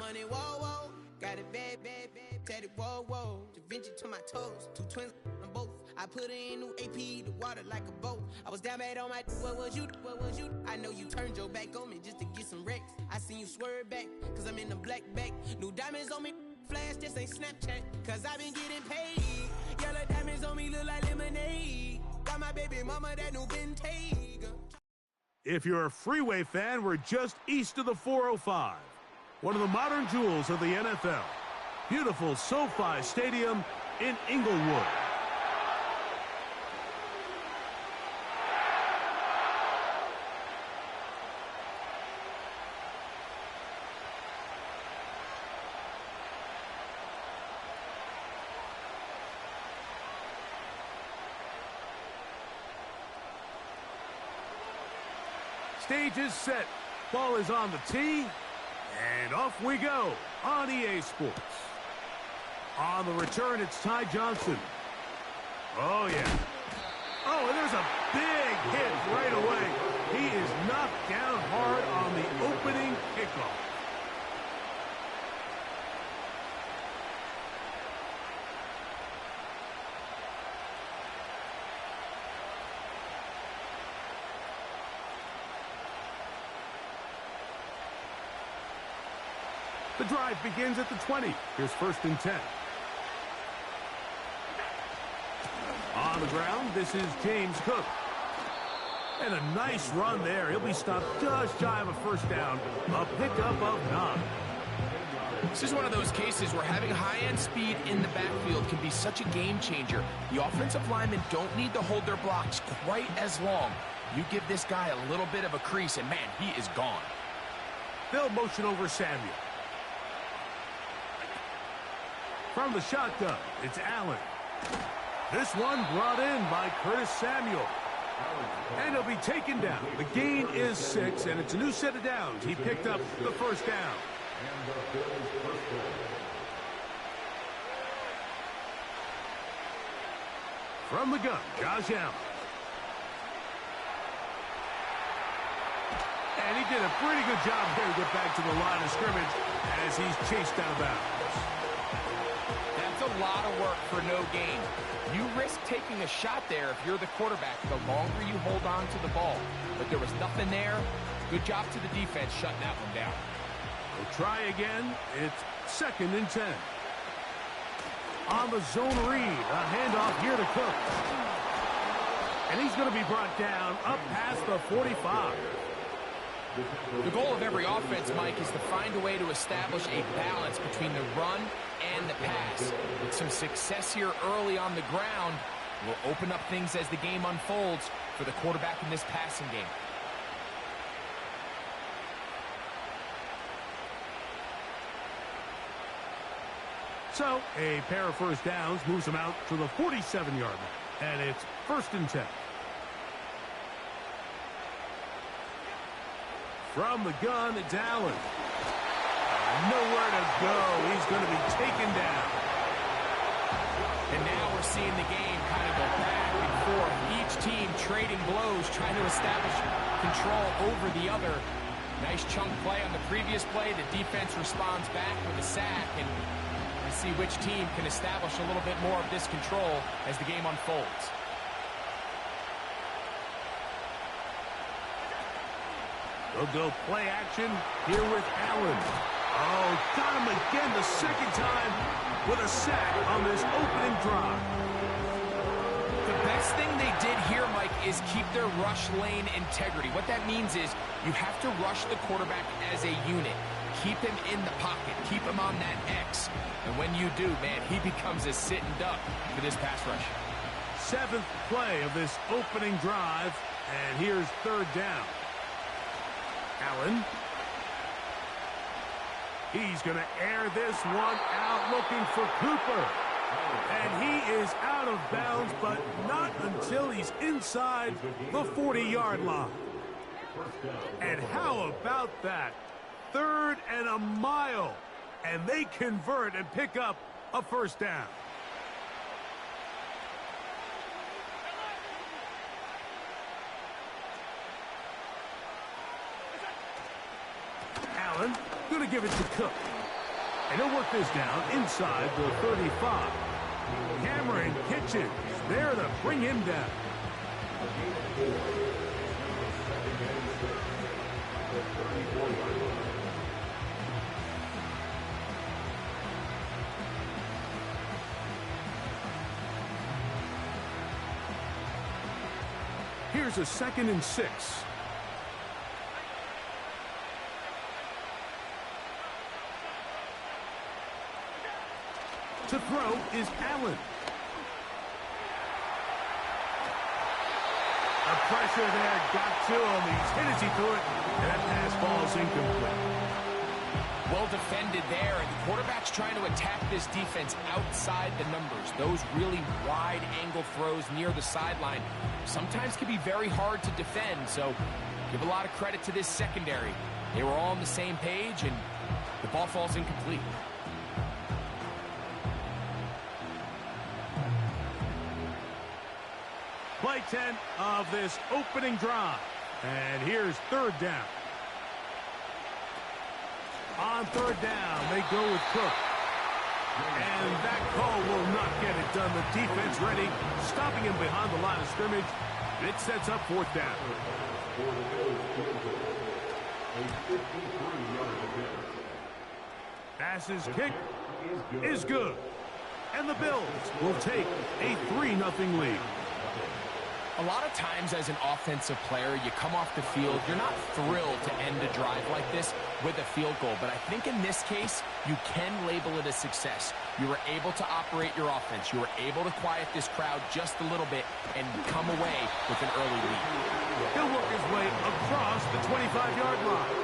money, whoa, whoa. Got it bad, bad, bad, tatted, whoa, whoa. Da Vinci to my toes, 2 twins on both. I put in new AP, the water like a boat. I was down bad on my, what was you, what was you? I know you turned your back on me just to get some wrecks. I seen you swerve back, cause I'm in the black back. New diamonds on me, flash, this ain't Snapchat. Cause I been getting paid. Yellow diamonds on me look like lemonade. Got my baby mama that new Bentayga. If you're a Freeway fan, we're just east of the 405. One of the modern jewels of the NFL. Beautiful SoFi Stadium in Inglewood. Stage is set. Ball is on the tee. And off we go on EA Sports. On the return, it's Ty Johnson. Oh, yeah. Oh, and there's a big hit right away. He is knocked down hard on the opening kickoff. The drive begins at the 20. Here's 1st and 10. On the ground, this is James Cook. And a nice run there. He'll be stopped just shy of a 1st down. A pickup of 9. This is one of those cases where having high-end speed in the backfield can be such a game changer. The offensive linemen don't need to hold their blocks quite as long. You give this guy a little bit of a crease, and man, he is gone. They'll motion over Samuel. From the shotgun, it's Allen. This one brought in by Curtis Samuel. And he'll be taken down. The gain is 6, and it's a new set of downs. He picked up the 1st down. From the gun, Josh Allen. And he did a pretty good job there to get back to the line of scrimmage as he's chased out of bounds. That's a lot of work for no gain. You risk taking a shot there if you're the quarterback the longer you hold on to the ball. But there was nothing there. Good job to the defense shutting that one down. We'll try again. It's 2nd and 10. On the zone read, a handoff here to Cook. And he's going to be brought down up past the 45. The goal of every offense, Mike, is to find a way to establish a balance between the run and the pass. With some success here early on the ground will open up things as the game unfolds for the quarterback in this passing game. So, a pair of 1st downs moves him out to the 47-yard line. And it's 1st and 10. From the gun, it's Allen. Nowhere to go. He's going to be taken down. And now we're seeing the game kind of go back and forth. Each team trading blows, trying to establish control over the other. Nice chunk play on the previous play. The defense responds back with a sack. And we see which team can establish a little bit more of this control as the game unfolds. They'll go play action here with Allen. Oh, got him again the 2nd time with a sack on this opening drive. The best thing they did here, Mike, is keep their rush lane integrity. What that means is you have to rush the quarterback as a unit. Keep him in the pocket. Keep him on that X. And when you do, man, he becomes a sitting duck for this pass rush. 7th play of this opening drive, and here's 3rd down. Allen. He's going to air this one out looking for Cooper. And he is out of bounds, but not until he's inside the 40-yard line. And how about that? 3rd and a mile. And they convert and pick up a 1st down. Allen going to give it to Cook. And he'll work this down inside the 35. Cameron Kitchens there to bring him down. Here's a 2nd and 6. To throw is Allen. The pressure there got to him. He's hit as he threw it, and that pass ball's incomplete. Well defended there, and the quarterback's trying to attack this defense outside the numbers. Those really wide angle throws near the sideline sometimes can be very hard to defend, so give a lot of credit to this secondary. They were all on the same page, and the ball falls incomplete. Play 10 of this opening drive. And here's 3rd down. On 3rd down, they go with Cook. And that call will not get it done. The defense ready, stopping him behind the line of scrimmage. It sets up 4th down. Passes kick is good. And the Bills will take a 3-0 lead. A lot of times as an offensive player, you come off the field, you're not thrilled to end a drive like this with a field goal. But I think in this case, you can label it a success. You were able to operate your offense. You were able to quiet this crowd just a little bit and come away with an early lead. He'll work his way across the 25-yard line.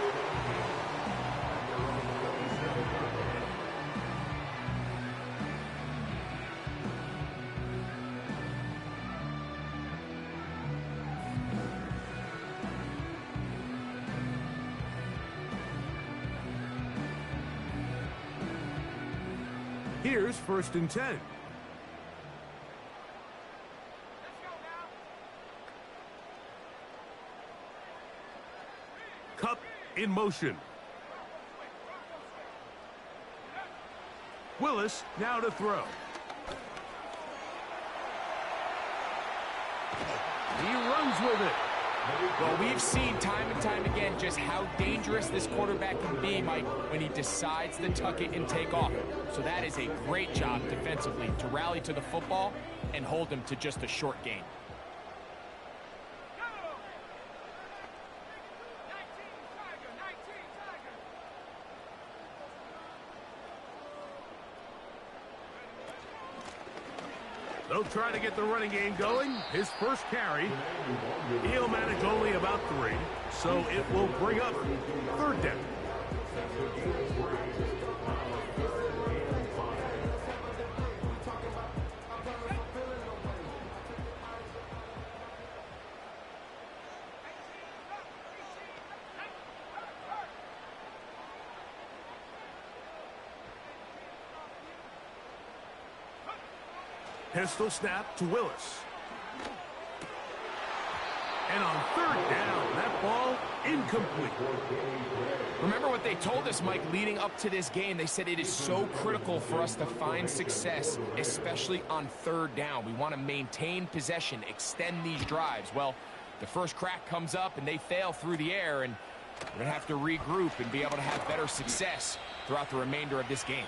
Here's 1st and 10. Cup in motion. Willis now to throw. He runs with it. Well, we've seen time and time again just how dangerous this quarterback can be, Mike, when he decides to tuck it and take off. So that is a great job defensively to rally to the football and hold him to just a short gain. They'll try to get the running game going. His first carry. He'll manage only about 3, so it will bring up 3rd down. Pistol snap to Willis. And on 3rd down, that ball incomplete. Remember what they told us, Mike, leading up to this game. They said it is so critical for us to find success, especially on 3rd down. We want to maintain possession, extend these drives. Well, the first crack comes up and they fail through the air, and we're going to have to regroup and be able to have better success throughout the remainder of this game.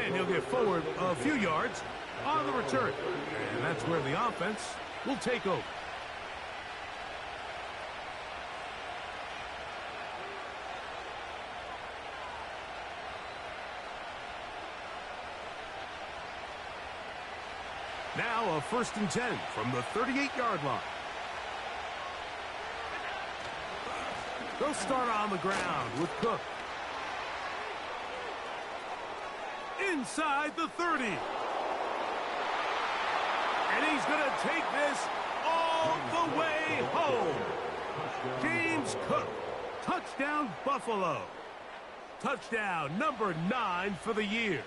And he'll get forward a few yards on the return. And that's where the offense will take over. Now a 1st and 10 from the 38-yard line. They'll start on the ground with Cook. Inside the 30. And he's going to take this all the way home. James Cook. Touchdown, Buffalo. Touchdown number 9 for the year.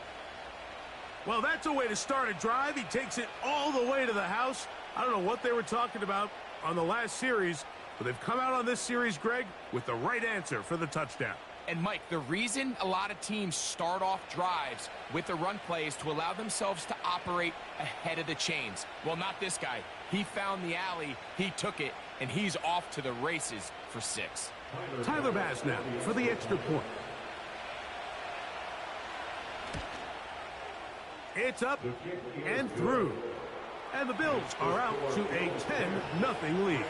Well, that's a way to start a drive. He takes it all the way to the house. I don't know what they were talking about on the last series, but they've come out on this series, Greg, with the right answer for the touchdown. And, Mike, the reason a lot of teams start off drives with the run play is to allow themselves to operate ahead of the chains. Well, not this guy. He found the alley, he took it, and he's off to the races for 6. Tyler Bass now for the extra point. It's up and through. And the Bills are out to a 10-0 lead.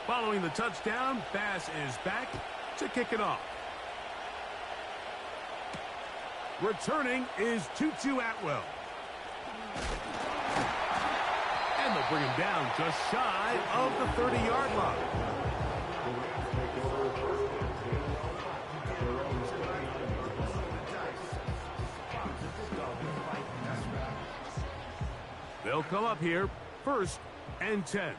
Following the touchdown, Bass is back to kick it off. Returning is Tutu Atwell. And they'll bring him down just shy of the 30-yard line. They'll come up here, 1st and 10.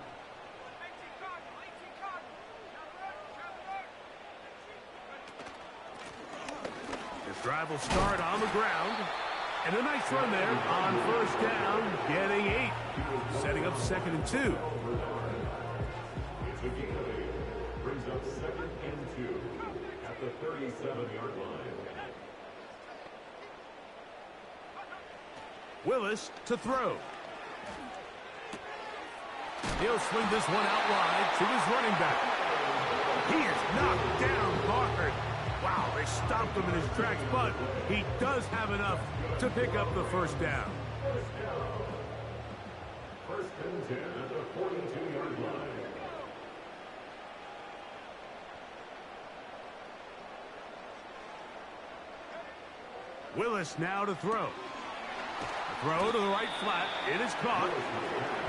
This drive will start on the ground. And a nice run there on 1st down, getting 8. Setting up 2nd and 2. Brings up 2nd and 2 at the 37-yard line. Willis to throw. He'll swing this one out wide to his running back. He is knocked down hard. Wow, they stopped him in his tracks, but he does have enough to pick up the 1st down. 1st and 10 at the 42-yard line. Willis now to throw. Throw to the right flat. It is caught.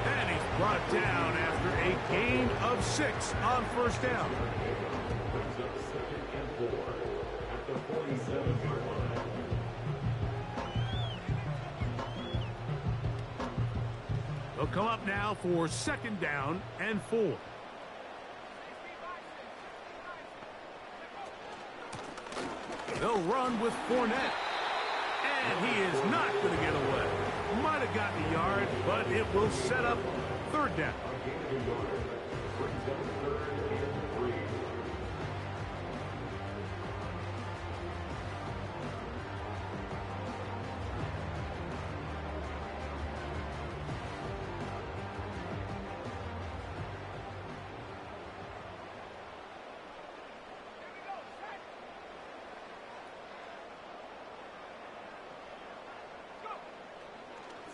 And he's brought down after a gain of 6 on 1st down. Brings up 2nd and 4 at the 47-yard line. They'll come up now for 2nd down and 4. They'll run with Fournette. And he is not going to get away. Might have gotten a yard, but it will set up 3rd down.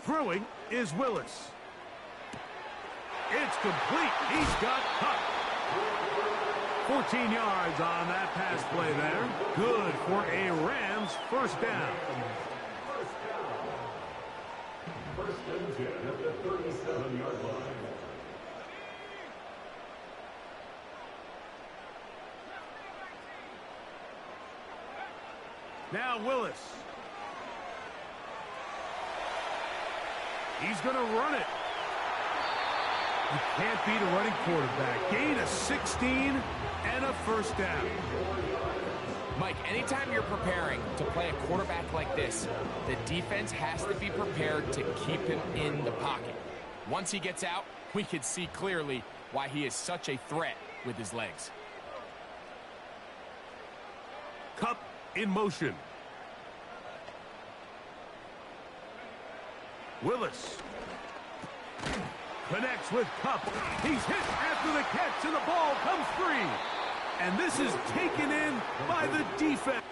Throwing is Willis. It's complete. He's got Cup. 14 yards on that pass play there. Good for a Rams 1st down. 1st and 10 at the 37-yard line. Now Willis. He's going to run it. You can't beat a running quarterback. Gain of 16 and a 1st down. Mike, anytime you're preparing to play a quarterback like this, the defense has to be prepared to keep him in the pocket. Once he gets out, we can see clearly why he is such a threat with his legs. Cup in motion. Willis connects with Cup. He's hit after the catch, and the ball comes free. And this is taken in by the defense.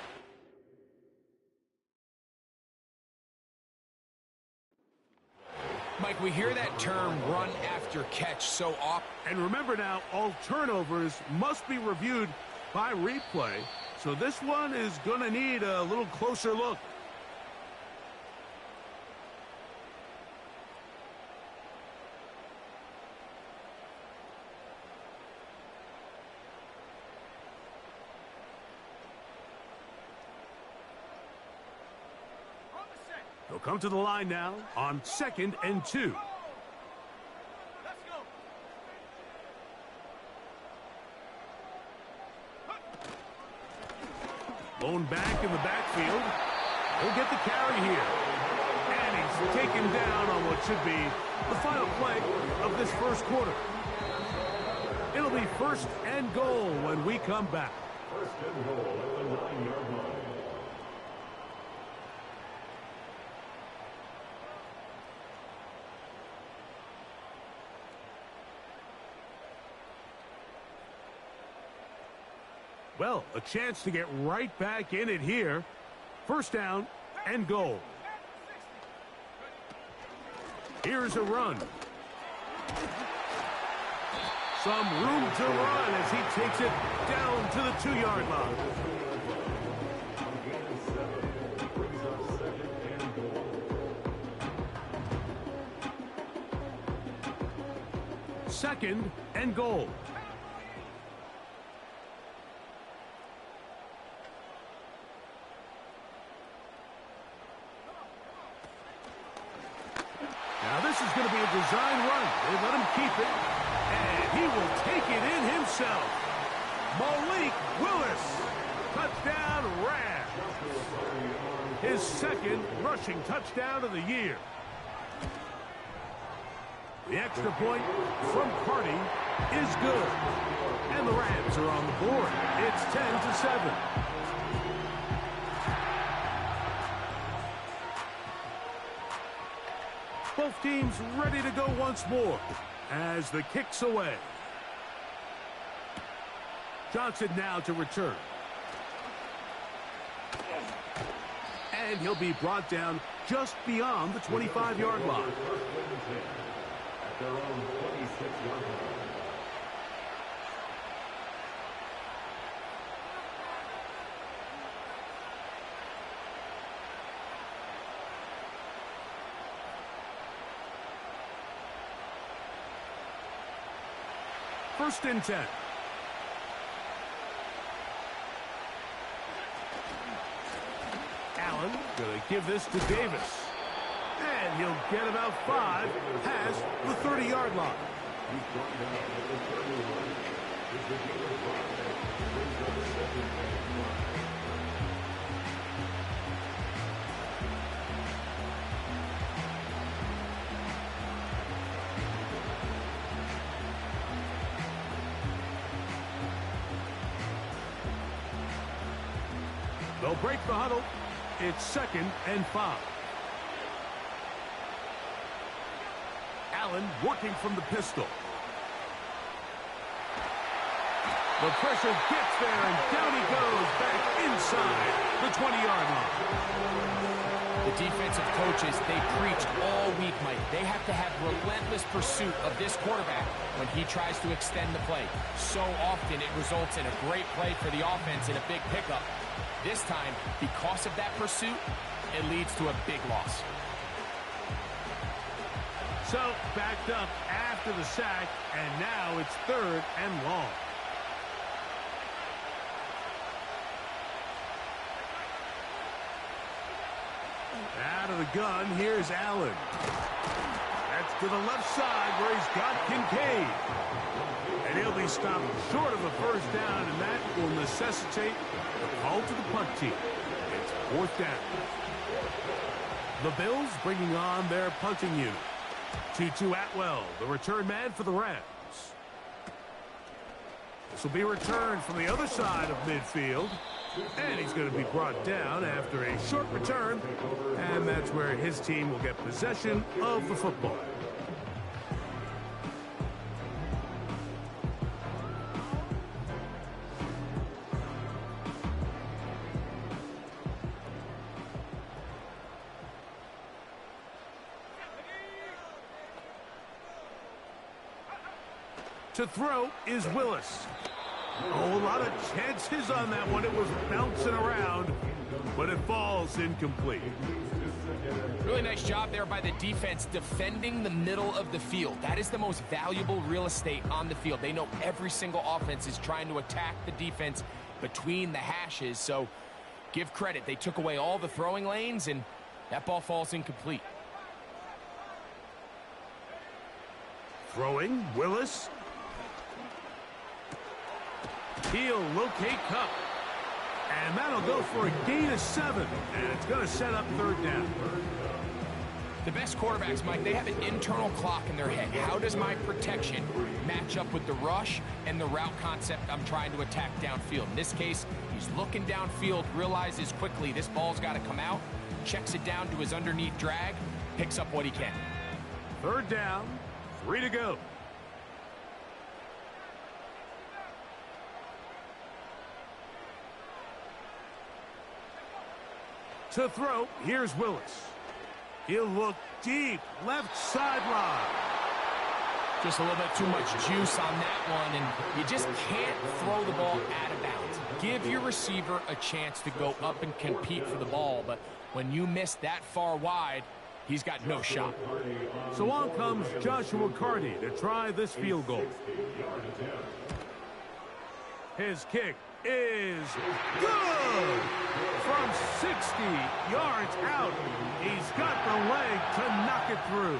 Mike, we hear that term run after catch so often. And remember now, all turnovers must be reviewed by replay. So this one is going to need a little closer look. They'll come to the line now on 2nd and 2. Blown back in the backfield. He'll get the carry here. And taken down on what should be the final play of this first quarter. It'll be 1st and goal when we come back. 1st and goal at the 9-yard line. Well, a chance to get right back in it here. 1st down and goal. Here's a run. Some room to run as he takes it down to the 2-yard line. Brings up 2nd and goal. 2nd and goal. Now this is going to be a design run. They let him keep it, and he will take it in himself. Malik Willis, touchdown Rams. His 2nd rushing touchdown of the year. The extra point from Carty is good, and the Rams are on the board. It's 10-7. Both teams ready to go once more as the kick's away. Johnson now to return. And he'll be brought down just beyond the 25-yard line. At their own 26-yard line. First and 10. Allen going to give this to Davis. And he'll get about 5 past the 30-yard line. He's brought down at the 31. Is the Gator quarterback. Brings up 2nd and 1. They'll break the huddle. It's 2nd and 5. Allen working from the pistol. The pressure gets there, and down he goes back inside the 20-yard line. The defensive coaches, they preached all week, Mike. They have to have relentless pursuit of this quarterback when he tries to extend the play. So often it results in a great play for the offense and a big pickup. This time, because of that pursuit, it leads to a big loss. So, backed up after the sack, and now it's 3rd and long. Out of the gun, here's Allen. That's to the left side where he's got Kincaid. And he'll be stopped short of a 1st down, and that will necessitate a call to the punt team. It's 4th down. The Bills bringing on their punting unit. Tutu Atwell, the return man for the Rams. This will be returned from the other side of midfield. And he's going to be brought down after a short return. And that's where his team will get possession of the football. To throw is Willis. Oh, a lot of chances on that one. It was bouncing around, but it falls incomplete. Really nice job there by the defense defending the middle of the field. That is the most valuable real estate on the field. They know every single offense is trying to attack the defense between the hashes, so give credit. They took away all the throwing lanes, and that ball falls incomplete. Throwing, Willis. He'll locate Cup. And that'll go for a gain of 7. And it's going to set up 3rd down. The best quarterbacks, Mike, they have an internal clock in their head. How does my protection match up with the rush and the route concept I'm trying to attack downfield? In this case, he's looking downfield, realizes quickly this ball's got to come out, checks it down to his underneath drag, picks up what he can. Third down, 3 to go. To throw, here's Willis. He'll look deep, left sideline. Just a little bit too much juice on that one, and you just can't throw the ball out of bounds. Give your receiver a chance to go up and compete for the ball, but when you miss that far wide, he's got no shot. So on comes Joshua Carty to try this field goal. His kick is good! From 60 yards out, he's got the leg to knock it through.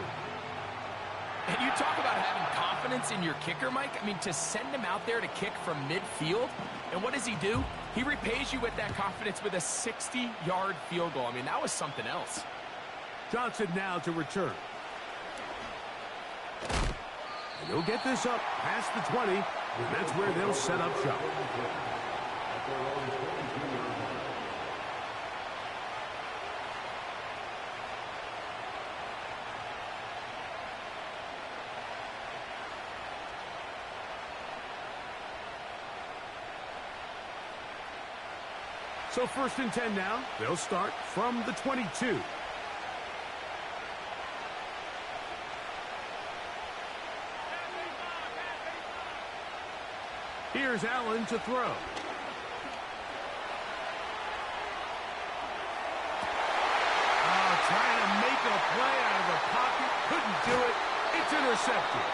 And you talk about having confidence in your kicker, Mike. I mean, to send him out there to kick from midfield, and what does he do? He repays you with that confidence with a 60-yard field goal. I mean, that was something else. Johnson now to return. And he'll get this up past the 20, and that's where they'll set up shop. So 1st and 10 now. They'll start from the 22. Here's Allen to throw. Trying to make a play out of the pocket. Couldn't do it. It's intercepted.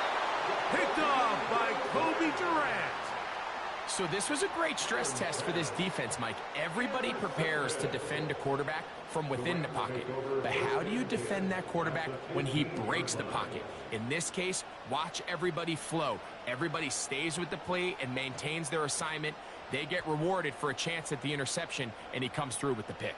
Picked off by Kobe Durant. So this was a great stress test for this defense, Mike. Everybody prepares to defend a quarterback from within the pocket. But how do you defend that quarterback when he breaks the pocket? In this case, watch everybody flow. Everybody stays with the play and maintains their assignment. They get rewarded for a chance at the interception, and he comes through with the pick.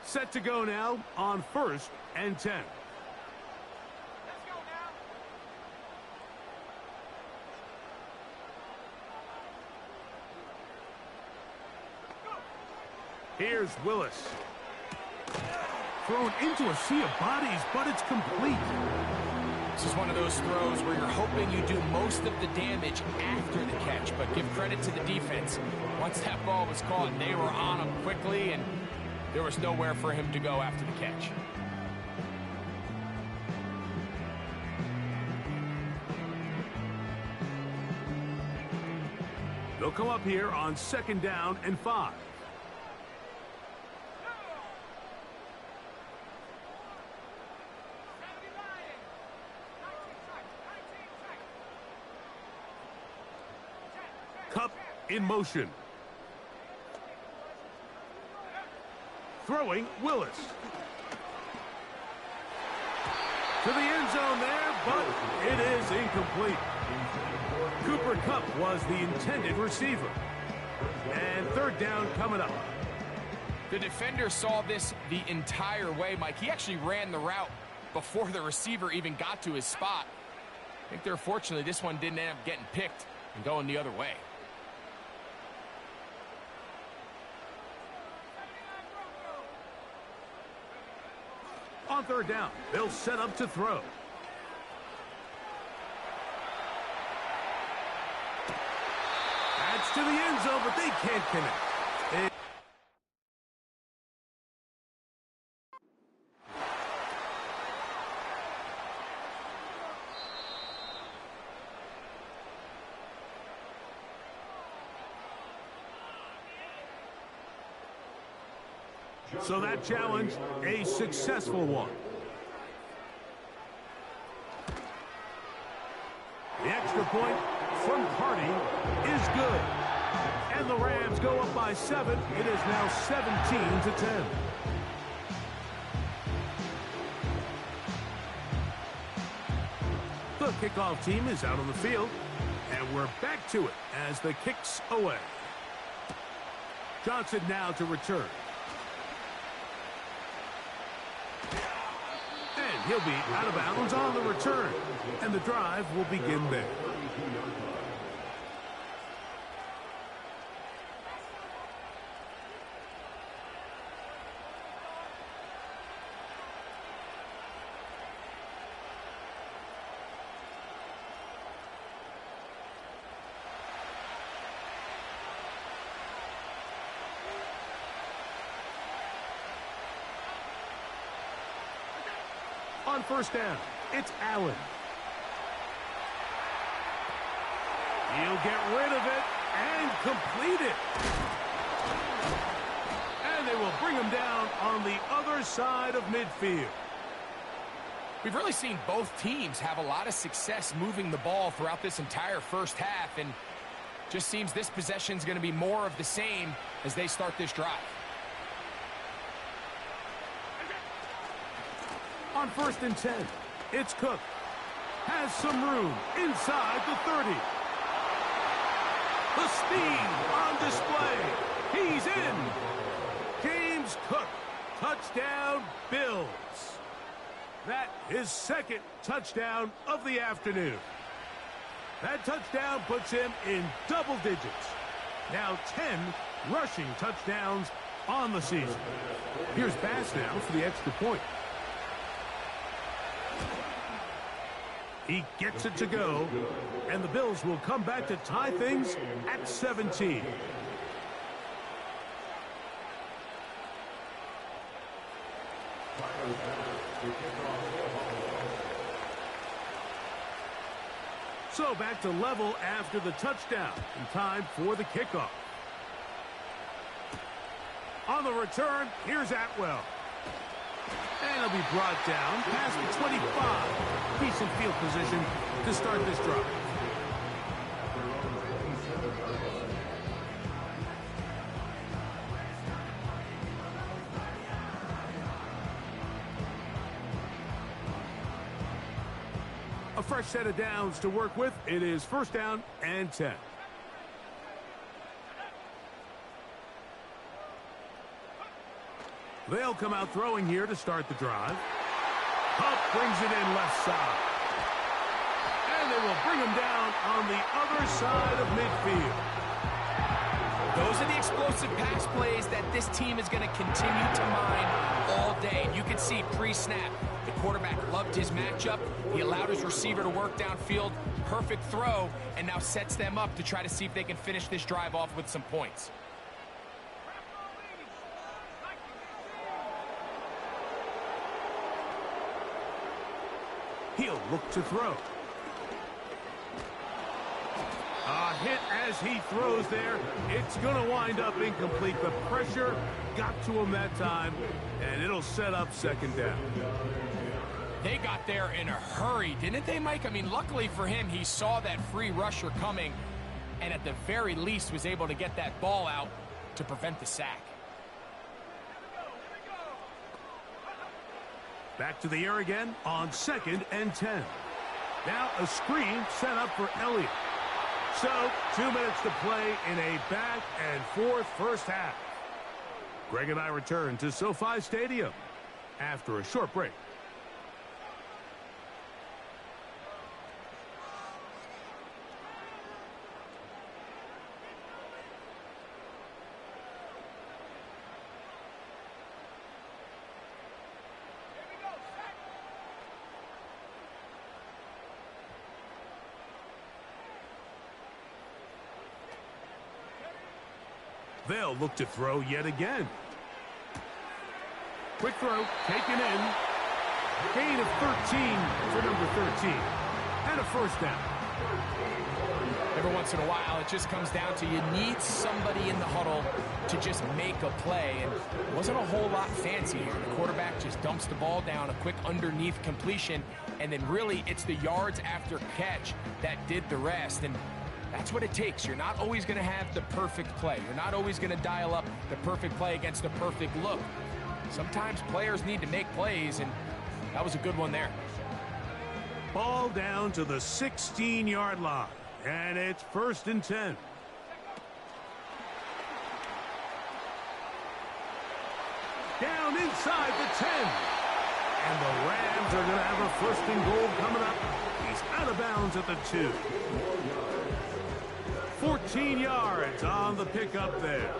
Set to go now on 1st and 10. Here's Willis. Thrown into a sea of bodies, but it's complete. This is one of those throws where you're hoping you do most of the damage after the catch, but give credit to the defense. Once that ball was caught, they were on him quickly, and there was nowhere for him to go after the catch. They'll come up here on 2nd down and 5. Cup in motion. Throwing, Willis. To the end zone there, but it is incomplete. Cooper Kupp was the intended receiver. And 3rd down coming up. The defender saw this the entire way, Mike. He actually ran the route before the receiver even got to his spot. I think they're fortunately this one didn't end up getting picked and going the other way. On 3rd down, they'll set up to throw. That's to the end zone, but they can't connect. So that challenge, a successful one. The extra point from Carty is good. And the Rams go up by 7. It is now 17-10. kickoff team is out on the field, and we're back to it as the kick's away. Johnson now to return. And he'll be out of bounds on the return, and the drive will begin there. On first down, it's Allen. He'll get rid of it and complete it. And they will bring him down on the other side of midfield. We've really seen both teams have a lot of success moving the ball throughout this entire first half, and just seems this possession is going to be more of the same as they start this drive. On first and 10, it's Cook. Has some room inside the 30. The speed on display. He's in. James Cook, touchdown Bills. That is second touchdown of the afternoon. That touchdown puts him in double digits. Now 10 rushing touchdowns on the season. Here's Bass now for the extra point. He gets it to go, and the Bills will come back to tie things at 17. So back to level after the touchdown, in time for the kickoff. On the return, here's Atwell. And he'll be brought down past the 25. Decent field position to start this drive. A fresh set of downs to work with. It is first down and 10. They'll come out throwing here to start the drive. Hupp brings it in left side. And they will bring him down on the other side of midfield. Those are the explosive pass plays that this team is going to continue to mine all day. You can see pre-snap, the quarterback loved his matchup. He allowed his receiver to work downfield. Perfect throw, and now sets them up to try to see if they can finish this drive off with some points. He'll look to throw. A hit as he throws there. It's going to wind up incomplete. The pressure got to him that time, and it'll set up second down. They got there in a hurry, didn't they, Mike? I mean, luckily for him, he saw that free rusher coming, and at the very least was able to get that ball out to prevent the sack. Back to the air again on second and 10. Now a screen set up for Elliott. So 2 minutes to play in a back and forth first half. Greg and I return to SoFi Stadium after a short break. They'll look to throw yet again. Quick throw, taken in. Gain of 13 for number 13. And a first down. Every once in a while, it just comes down to you need somebody in the huddle to just make a play. And it wasn't a whole lot fancy here. The quarterback just dumps the ball down, a quick underneath completion, and then really it's the yards after catch that did the rest. And that's what it takes. You're not always going to have the perfect play. You're not always going to dial up the perfect play against the perfect look. Sometimes players need to make plays, and that was a good one there. Ball down to the 16-yard line, and it's 1st and 10. Down inside the 10. And the Rams are going to have a 1st and goal coming up. He's out of bounds at the 2. 14 yards on the pickup there.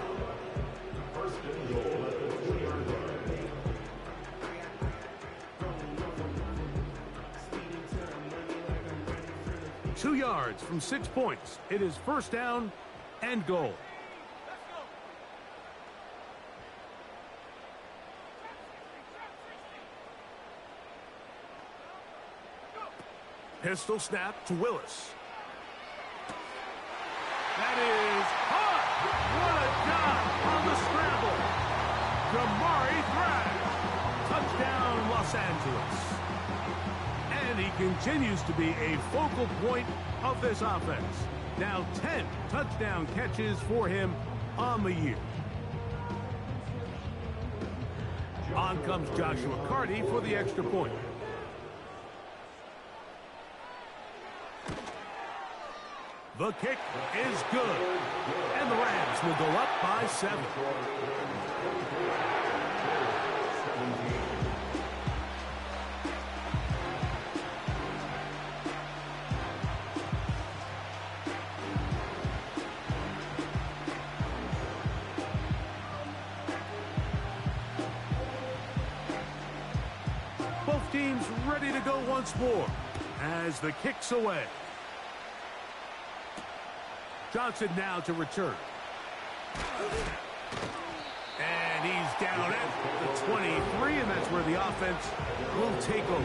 2 yards from 6 points. It is 1st down and goal. Pistol snap to Willis. That is hot. What a dive on the scramble. Damari Thrash. Touchdown, Los Angeles. And he continues to be a focal point of this offense. Now 10 touchdown catches for him on the year. On comes Joshua Carty for the extra point. The kick is good. And the Rams will go up by 7. Both teams ready to go once more as the kick's away. Johnson now to return. And he's down at the 23, and that's where the offense will take over.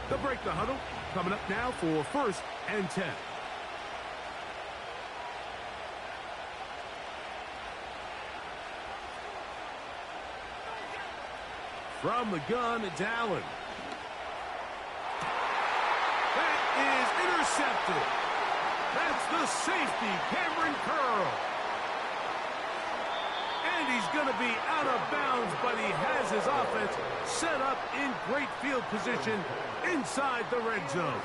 They'll break the huddle. Coming up now for 1st and 10. From the gun, it's Allen. That is intercepted. That's the safety, Cameron Curl. And he's going to be out of bounds, but he has his offense set up in great field position inside the red zone.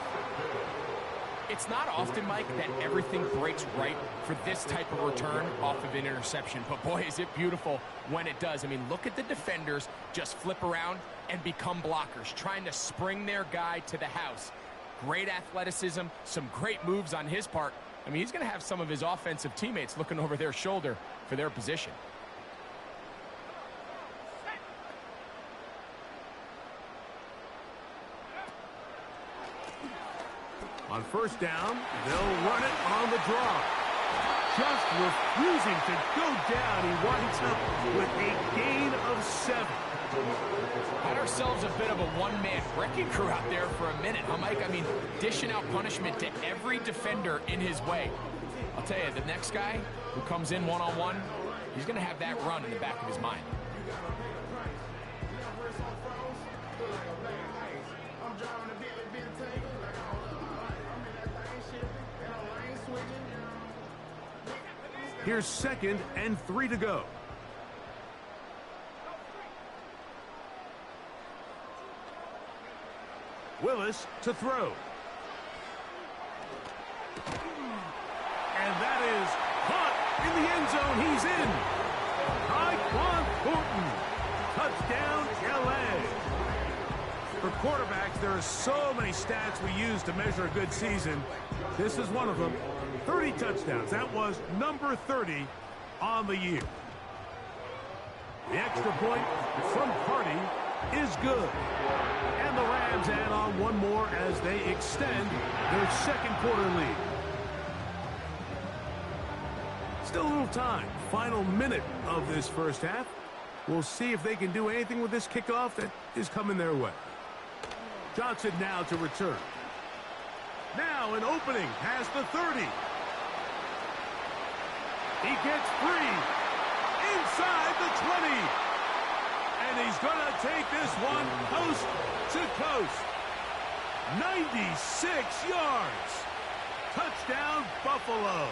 It's not often, Mike, that everything breaks right for this type of return off of an interception. But, boy, is it beautiful when it does. I mean, look at the defenders just flip around and become blockers, trying to spring their guy to the house. Great athleticism, some great moves on his part. I mean, he's going to have some of his offensive teammates looking over their shoulder for their position. On 1st down, they'll run it on the draw. Just refusing to go down. He winds up with a gain of 7. Had ourselves a bit of a one-man wrecking crew out there for a minute, huh, Mike? I mean, dishing out punishment to every defender in his way. I'll tell you, the next guy who comes in one-on-one, he's going to have that run in the back of his mind. Here's 2nd and 3 to go. Willis to throw. And that is caught in the end zone. He's in. Tyquan Thornton. Touchdown, LA. For quarterbacks, there are so many stats we use to measure a good season. This is one of them. 30 touchdowns. That was number 30 on the year. The extra point from Carty is good. And the Rams add on one more as they extend their 2nd quarter lead. Still a little time. Final minute of this 1st half. We'll see if they can do anything with this kickoff that is coming their way. Johnson now to return. Now an opening past the 30. He gets free inside the 20. And he's going to take this one coast to coast. 96 yards. Touchdown, Buffalo.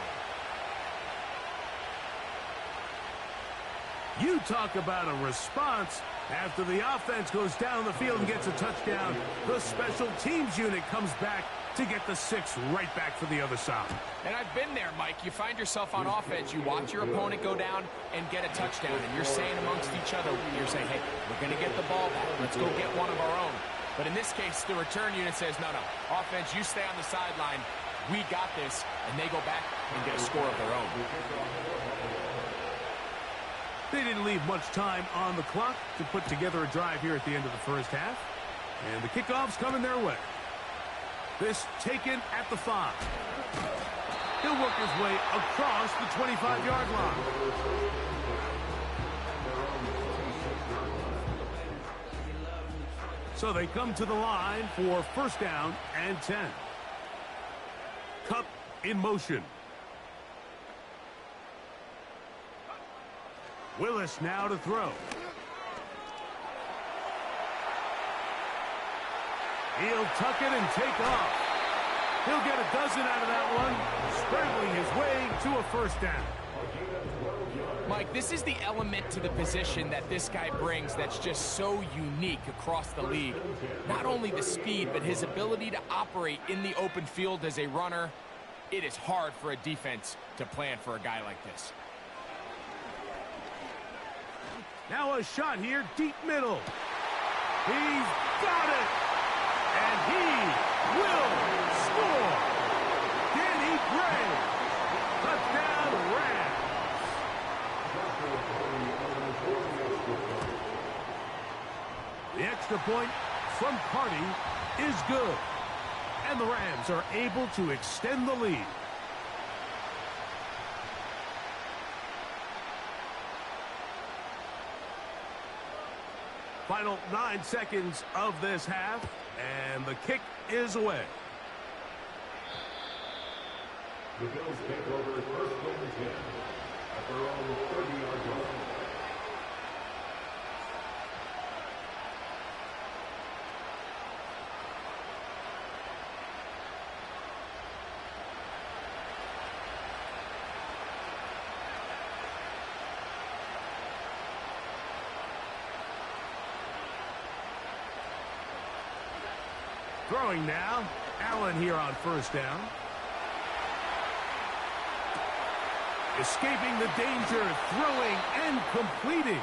You talk about a response. After the offense goes down the field and gets a touchdown, the special teams unit comes back to get the 6 right back for the other side. And I've been there, Mike. You find yourself on offense, you watch your opponent go down and get a touchdown, and you're saying amongst each other, you're saying, hey, we're going to get the ball back. Let's go get one of our own. But in this case, the return unit says, no, offense, you stay on the sideline. We got this, and they go back and get a score of their own. They didn't leave much time on the clock to put together a drive here at the end of the first half. And the kickoff's coming their way. This taken at the 5. He'll work his way across the 25-yard line. So they come to the line for first down and 10. Cup in motion. Willis now to throw. He'll tuck it and take off. He'll get a dozen out of that one, scrambling his way to a first down. Mike, this is the element to the position that this guy brings that's just so unique across the league. Not only the speed, but his ability to operate in the open field as a runner. It is hard for a defense to plan for a guy like this. Now a shot here, deep middle. He's got it. And he will score. Danny Gray. Touchdown, Rams. The extra point from Carty is good. And the Rams are able to extend the lead. Final 9 seconds of this half, and the kick is away. The Bills take over first and 10 at their own 30-yard line. Throwing now, Allen here on first down. Escaping the danger, throwing and completing.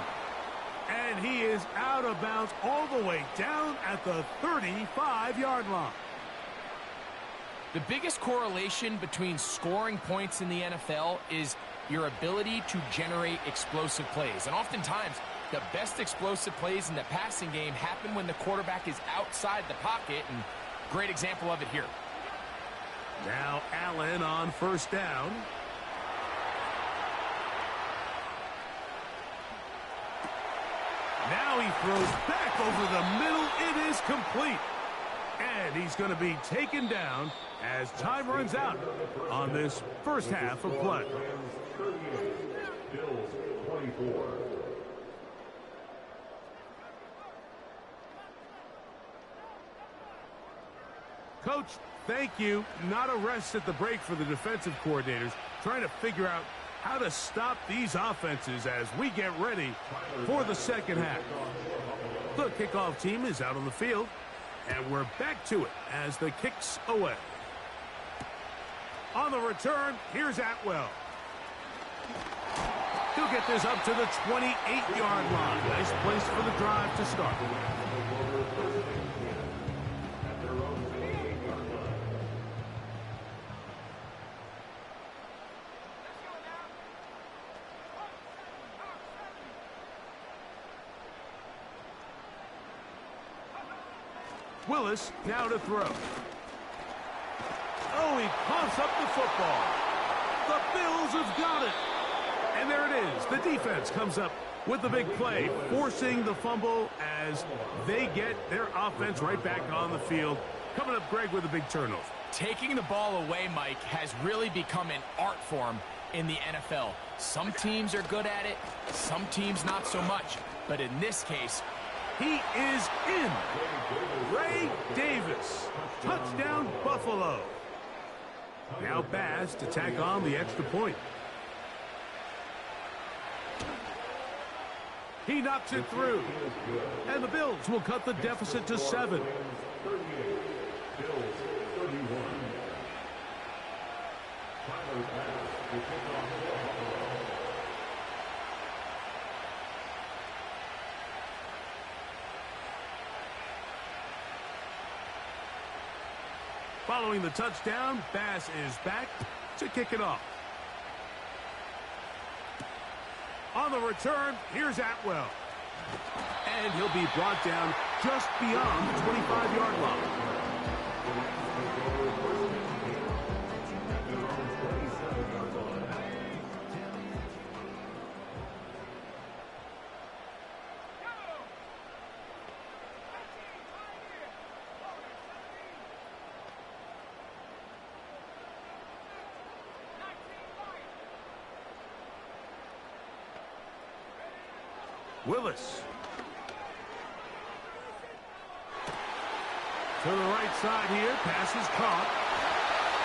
And he is out of bounds all the way down at the 35-yard line. The biggest correlation between scoring points in the NFL is your ability to generate explosive plays. And oftentimes, the best explosive plays in the passing game happen when the quarterback is outside the pocket, and great example of it here. Now Allen on first down. Now he throws back over the middle. It is complete. And he's going to be taken down as time runs out on this first half of play. Bills 24. Coach, thank you. Not a rest at the break for the defensive coordinators, trying to figure out how to stop these offenses as we get ready for the second half. The kickoff team is out on the field, and we're back to it as the kick's away. On the return, here's Atwell. He'll get this up to the 28-yard line. Nice place for the drive to start. Willis now to throw. Oh, he pumps up the football. The Bills have got it. And there it is. The defense comes up with the big play, forcing the fumble as they get their offense right back on the field. Coming up, Greg, with a big turnover. Taking the ball away, Mike, has really become an art form in the NFL. Some teams are good at it, some teams not so much. But in this case, he is in. Ray Davis. Touchdown, Buffalo. Now Baz to tack on the extra point. He knocks it through. And the Bills will cut the deficit to 7. Following the touchdown, Bass is back to kick it off. On the return, here's Atwell. And he'll be brought down just beyond the 25-yard line. Willis. To the right side here, pass is caught.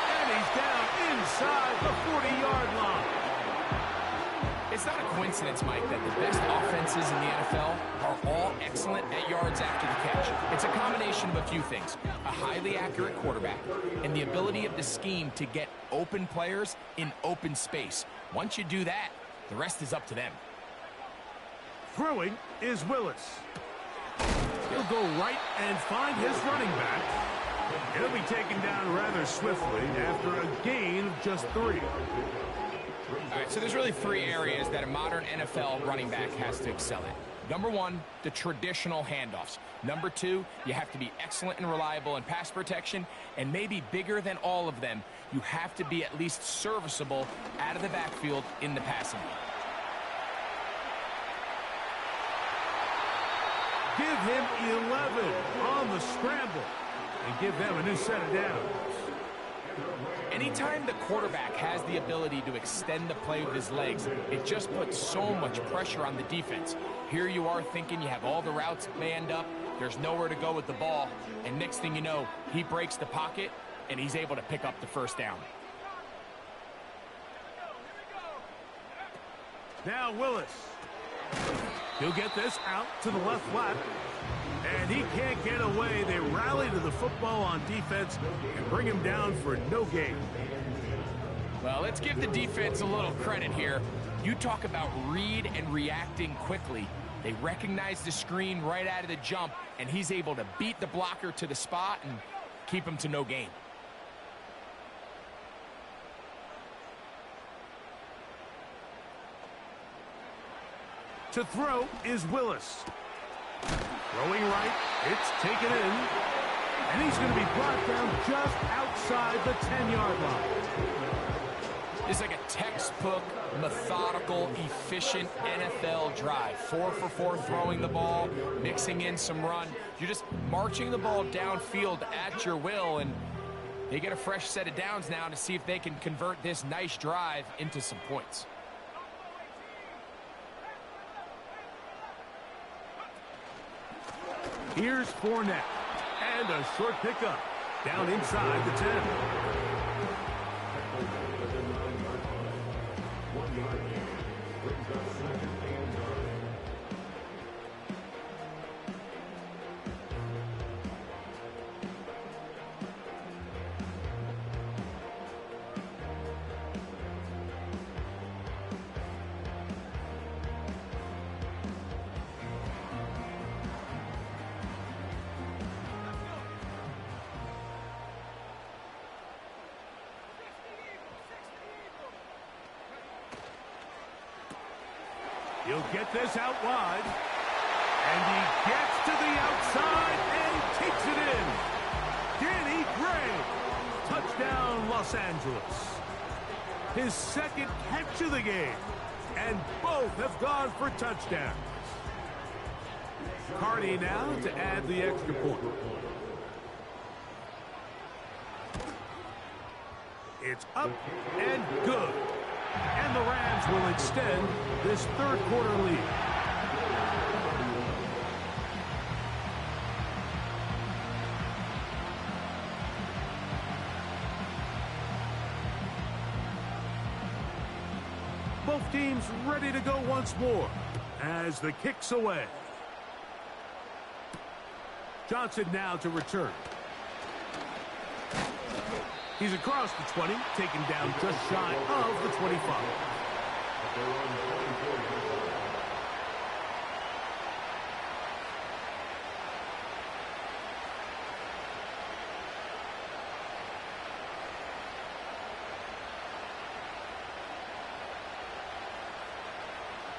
And he's down inside the 40-yard line. It's not a coincidence, Mike, that the best offenses in the NFL are all excellent at yards after the catch. It's a combination of a few things. A highly accurate quarterback and the ability of the scheme to get open players in open space. Once you do that, the rest is up to them. Throwing is Willis. He'll go right and find his running back. He'll be taken down rather swiftly after a gain of just 3. All right, so there's really 3 areas that a modern NFL running back has to excel at. Number 1, the traditional handoffs. Number 2, you have to be excellent and reliable in pass protection. And maybe bigger than all of them, you have to be at least serviceable out of the backfield in the passing game. Give him 11 on the scramble and give them a new set of downs. Anytime the quarterback has the ability to extend the play with his legs, it just puts so much pressure on the defense. Here you are thinking you have all the routes manned up, there's nowhere to go with the ball, and next thing you know, he breaks the pocket, and he's able to pick up the first down. Now Willis. He'll get this out to the left flat. And he can't get away. They rally to the football on defense and bring him down for no gain. Well, let's give the defense a little credit here. You talk about read and reacting quickly. They recognize the screen right out of the jump, and he's able to beat the blocker to the spot and keep him to no gain. To throw is Willis. Throwing right, it's taken in. And he's going to be brought down just outside the 10-yard line. It's like a textbook, methodical, efficient NFL drive. 4 for 4 throwing the ball, mixing in some run. You're just marching the ball downfield at your will, and they get a fresh set of downs now to see if they can convert this nice drive into some points. Here's Fournette, and a short pickup down inside the 10. He'll get this out wide. And he gets to the outside and takes it in. Danny Gray. Touchdown, Los Angeles. His second catch of the game. And both have gone for touchdowns. Carney now to add the extra point. It's up and good. And the Rams will extend this third quarter lead. Both teams ready to go once more as the kick's away. Johnson now to return. He's across the 20, taken down just shy of the 25.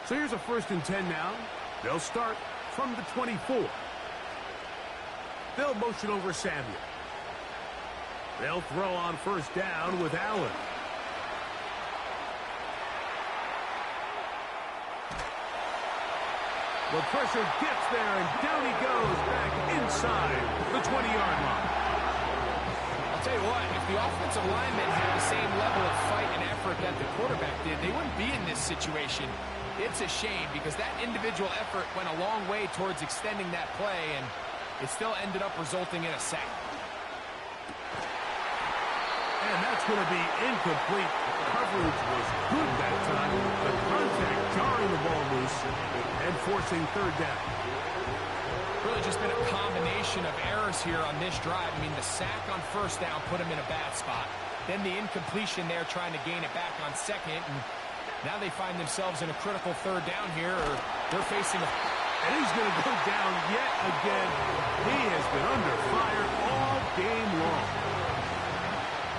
So here's a 1st and 10 now. They'll start from the 24. They'll motion over Samuel. They'll throw on 1st down with Allen. The pressure gets there, and down he goes back inside the 20-yard line. I'll tell you what, if the offensive linemen had the same level of fight and effort that the quarterback did, they wouldn't be in this situation. It's a shame because that individual effort went a long way towards extending that play, and it still ended up resulting in a sack. And that's going to be incomplete. Coverage was good that time. The contact jarring the ball loose and forcing 3rd down. Really just been a combination of errors here on this drive. I mean, the sack on 1st down put him in a bad spot. Then the incompletion there trying to gain it back on 2nd. And now they find themselves in a critical 3rd down here, or they're facing a... And he's going to go down yet again. He has been under fire all game long.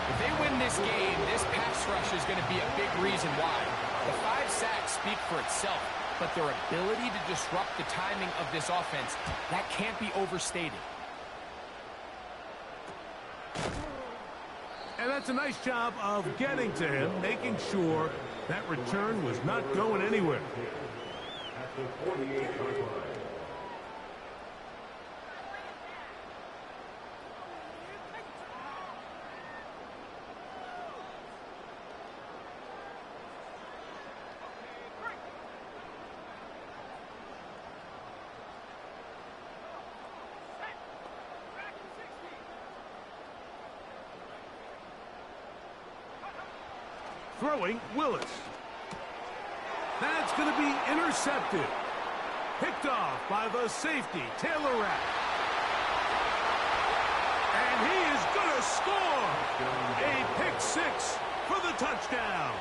If they win this game, this pass rush is going to be a big reason why. The 5 sacks speak for itself, but their ability to disrupt the timing of this offense, that can't be overstated. And that's a nice job of getting to him, making sure that return was not going anywhere. At the 48-yard line. Throwing, Willis. That's going to be intercepted. Picked off by the safety, Taylor Rapp. And he is going to score. A pick 6 for the touchdown.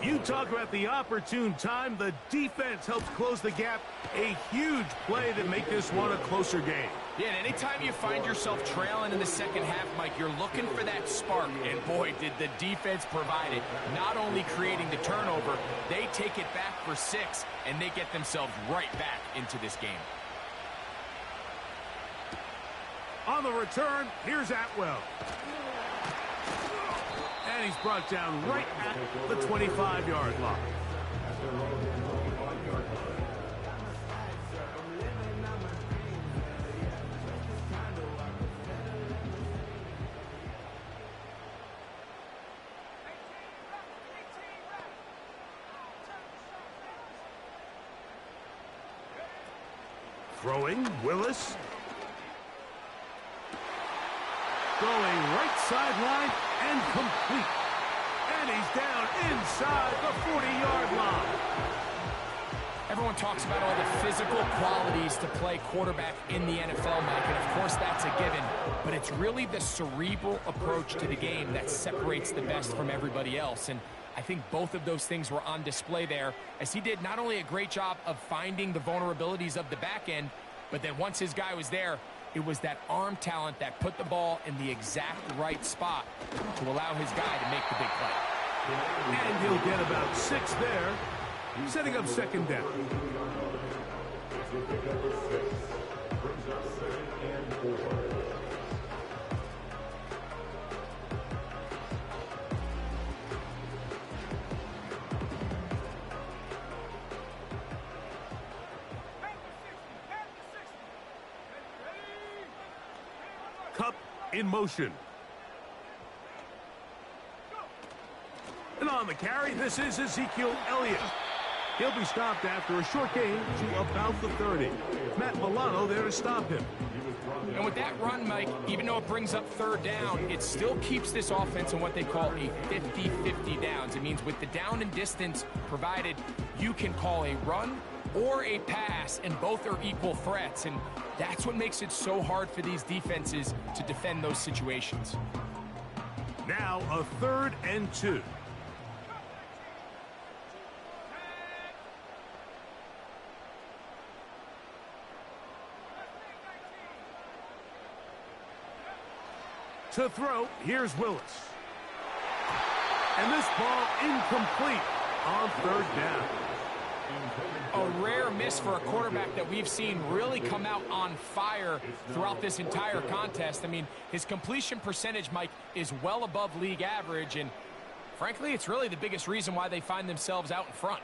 You talk about the opportune time. The defense helps close the gap. A huge play that make this one a closer game. Yeah, and anytime you find yourself trailing in the second half, Mike, you're looking for that spark. And boy, did the defense provide it. Not only creating the turnover, they take it back for 6, and they get themselves right back into this game. On the return, here's Atwell. And he's brought down right at the 25-yard line. Throwing, Willis. Going right sideline and complete. And he's down inside the 40-yard line. Everyone talks about all the physical qualities to play quarterback in the NFL, Mike, and of course that's a given. But it's really the cerebral approach to the game that separates the best from everybody else. And I think both of those things were on display there, as he did not only a great job of finding the vulnerabilities of the back end, but then once his guy was there, it was that arm talent that put the ball in the exact right spot to allow his guy to make the big play. And he'll get about 6 there, setting up 2nd down. Cup in motion. And on the carry, this is Ezekiel Elliott. He'll be stopped after a short gain to about the 30. Matt Milano there to stop him. And with that run, Mike, even though it brings up third down, it still keeps this offense in what they call a 50-50 downs. It means with the down and distance provided, you can call a run or a pass, and both are equal threats. And that's what makes it so hard for these defenses to defend those situations. Now a 3rd and 2. To throw, here's Willis. And this ball incomplete on 3rd down. A rare miss for a quarterback that we've seen really come out on fire throughout this entire contest. I mean, his completion percentage, Mike, is well above league average, and frankly, it's really the biggest reason why they find themselves out in front.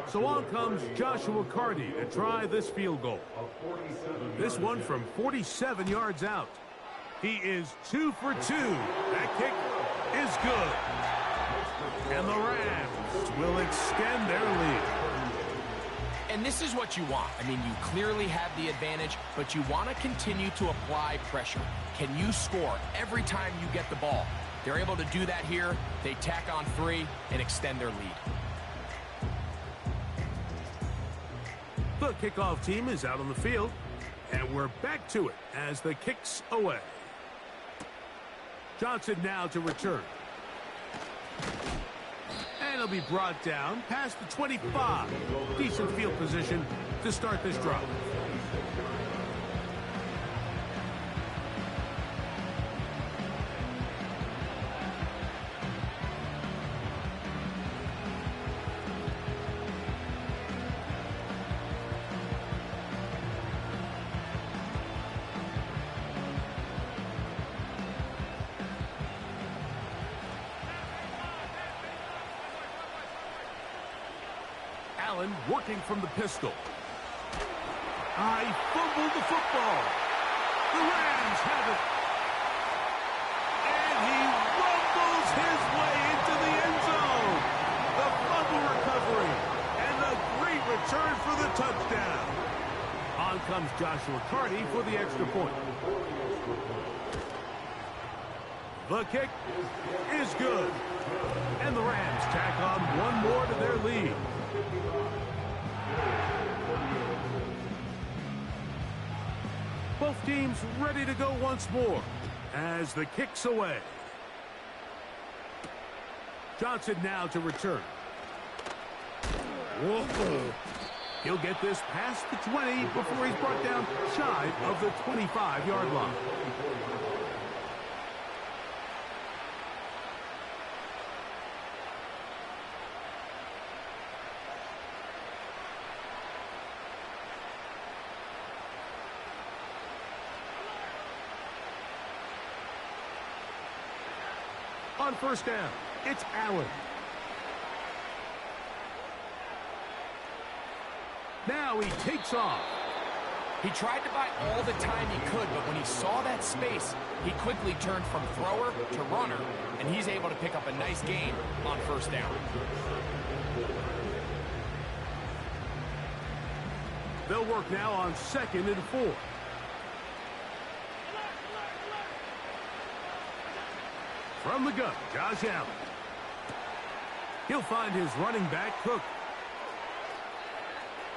So on comes Joshua Carty to try this field goal. This one from 47 yards out. He is 2 for 2. That kick is good. And the Rams will extend their lead. And this is what you want. I mean, you clearly have the advantage, but you want to continue to apply pressure. Can you score every time you get the ball? They're able to do that here. They tack on 3 and extend their lead. The kickoff team is out on the field, and we're back to it as the kick's away. Johnson now to return. And he'll be brought down past the 25. Decent field position to start this drive. Allen working from the pistol. He fumbled the football. The Rams have it. And he rumbles his way into the end zone. The fumble recovery. And a great return for the touchdown. On comes Joshua Carty for the extra point. The kick is good. And the Rams tack on one more to their lead. Both teams ready to go once more as the kick's away. Johnson now to return. Whoa. He'll get this past the 20 before he's brought down shy of the 25-yard line. On first down, it's Allen. Now he takes off. He tried to buy all the time he could, but when he saw that space, he quickly turned from thrower to runner, and he's able to pick up a nice gain on first down. They'll work now on 2nd and 4. From the gun, Josh Allen. He'll find his running back, Cook.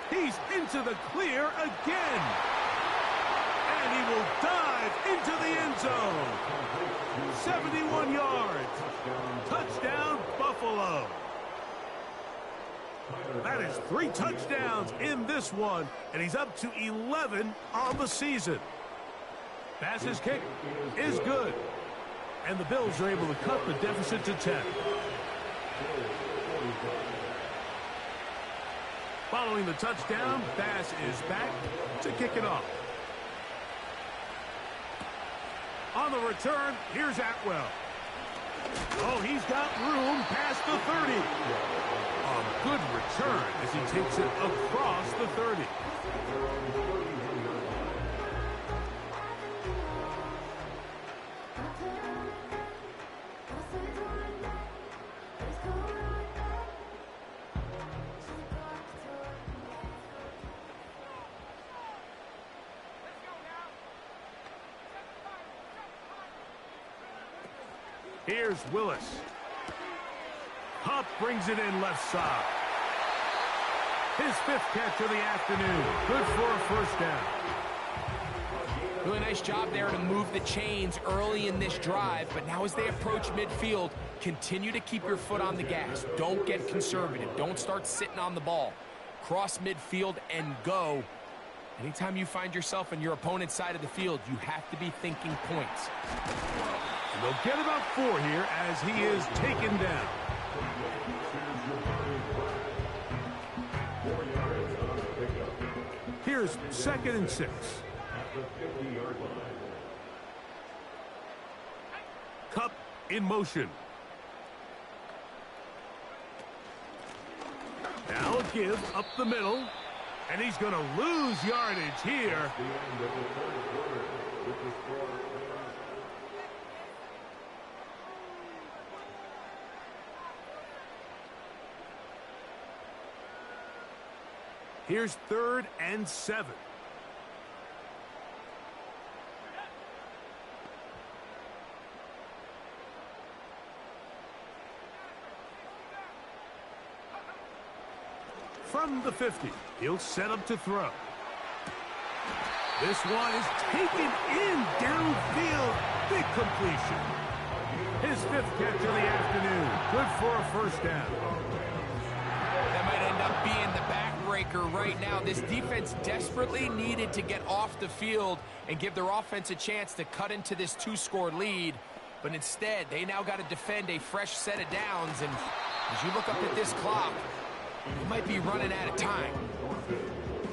He's into the clear again. And he will dive into the end zone. 71 yards. Touchdown, Buffalo. That is 3 touchdowns in this one, and he's up to 11 on the season. Pass's kick is good. And the Bills are able to cut the deficit to 10. Following the touchdown, Bass is back to kick it off. On the return, here's Atwell. Oh, he's got room past the 30. A good return as he takes it across the 30. Here's Willis. Hupp brings it in left side. His 5th catch of the afternoon. Good for a first down. Really nice job there to move the chains early in this drive, but now as they approach midfield, continue to keep your foot on the gas. Don't get conservative. Don't start sitting on the ball. Cross midfield and go. Anytime you find yourself on your opponent's side of the field, you have to be thinking points. And they'll get about 4 here as he is taken down. Here's 2nd and 6. Kupp in motion. Now a give up the middle. And he's going to lose yardage here. Here's 3rd and 7. From the 50, he'll set up to throw. This one is taken in downfield. Big completion. His 5th catch of the afternoon. Good for a first down. That might end up being the backbreaker right now. This defense desperately needed to get off the field and give their offense a chance to cut into this 2-score lead. But instead, they now got to defend a fresh set of downs. And as you look up at this clock, you might be running out of time.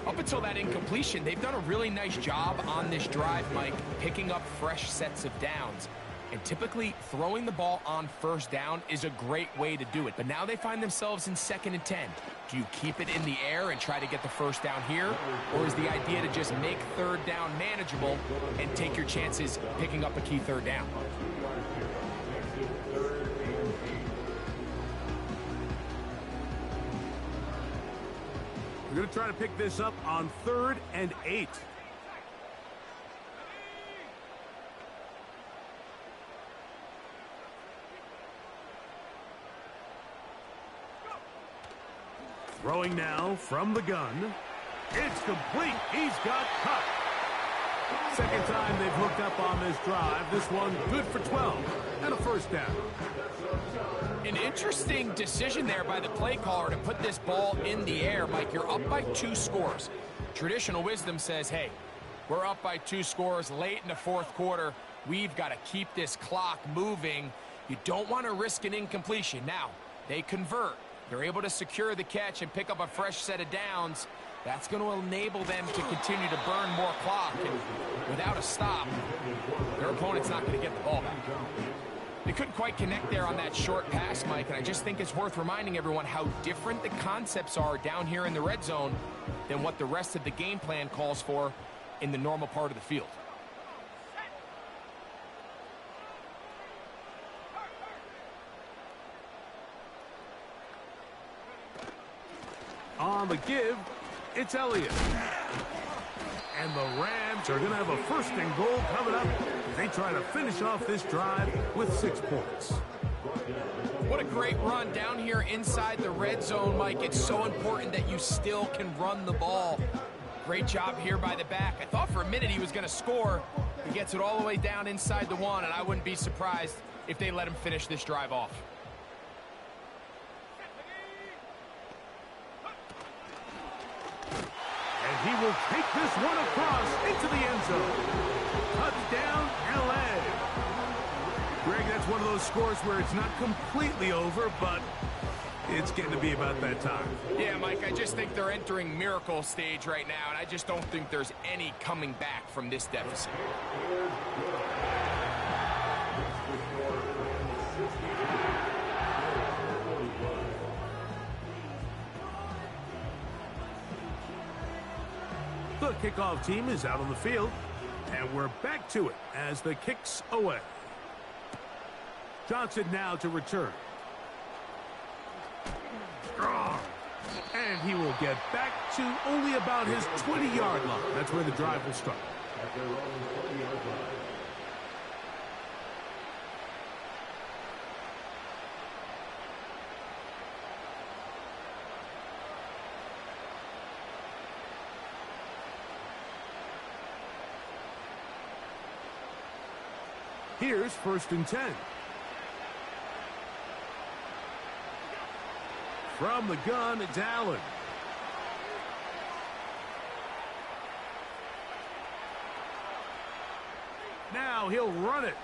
Up until that incompletion, they've done a really nice job on this drive, Mike, picking up fresh sets of downs. And typically, throwing the ball on first down is a great way to do it. But now they find themselves in 2nd and 10. Do you keep it in the air and try to get the first down here? Or is the idea to just make 3rd down manageable and take your chances picking up a key 3rd down? We're going to try to pick this up on 3rd and 8. Throwing now from the gun. It's complete. He's got Kupp. 2nd time they've hooked up on this drive. This one good for 12 and a first down. An interesting decision there by the play caller to put this ball in the air. Mike, you're up by 2 scores. Traditional wisdom says, hey, we're up by 2 scores late in the 4th quarter. We've got to keep this clock moving. You don't want to risk an incompletion. Now, they convert. They're able to secure the catch and pick up a fresh set of downs. That's going to enable them to continue to burn more clock. And without a stop, their opponent's not going to get the ball back. They couldn't quite connect there on that short pass, Mike, and I just think it's worth reminding everyone how different the concepts are down here in the red zone than what the rest of the game plan calls for in the normal part of the field. On the give, it's Elliott. And the Rams are going to have a 1st and goal coming up. They try to finish off this drive with 6 points. What a great run down here inside the red zone, Mike. It's so important that you still can run the ball. Great job here by the back. I thought for a minute he was going to score. He gets it all the way down inside the 1, and I wouldn't be surprised if they let him finish this drive off. He will take this one across into the end zone. Touchdown, L.A. Greg, that's one of those scores where it's not completely over, but it's getting to be about that time. Yeah, Mike, I just think they're entering miracle stage right now, and I just don't think there's any coming back from this deficit. The kickoff team is out on the field, and we're back to it as the kick's away. Johnson now to return. And he will get back to only about his 20-yard line. That's where the drive will start. Here's 1st and 10. From the gun, it's Allen. Now he'll run it.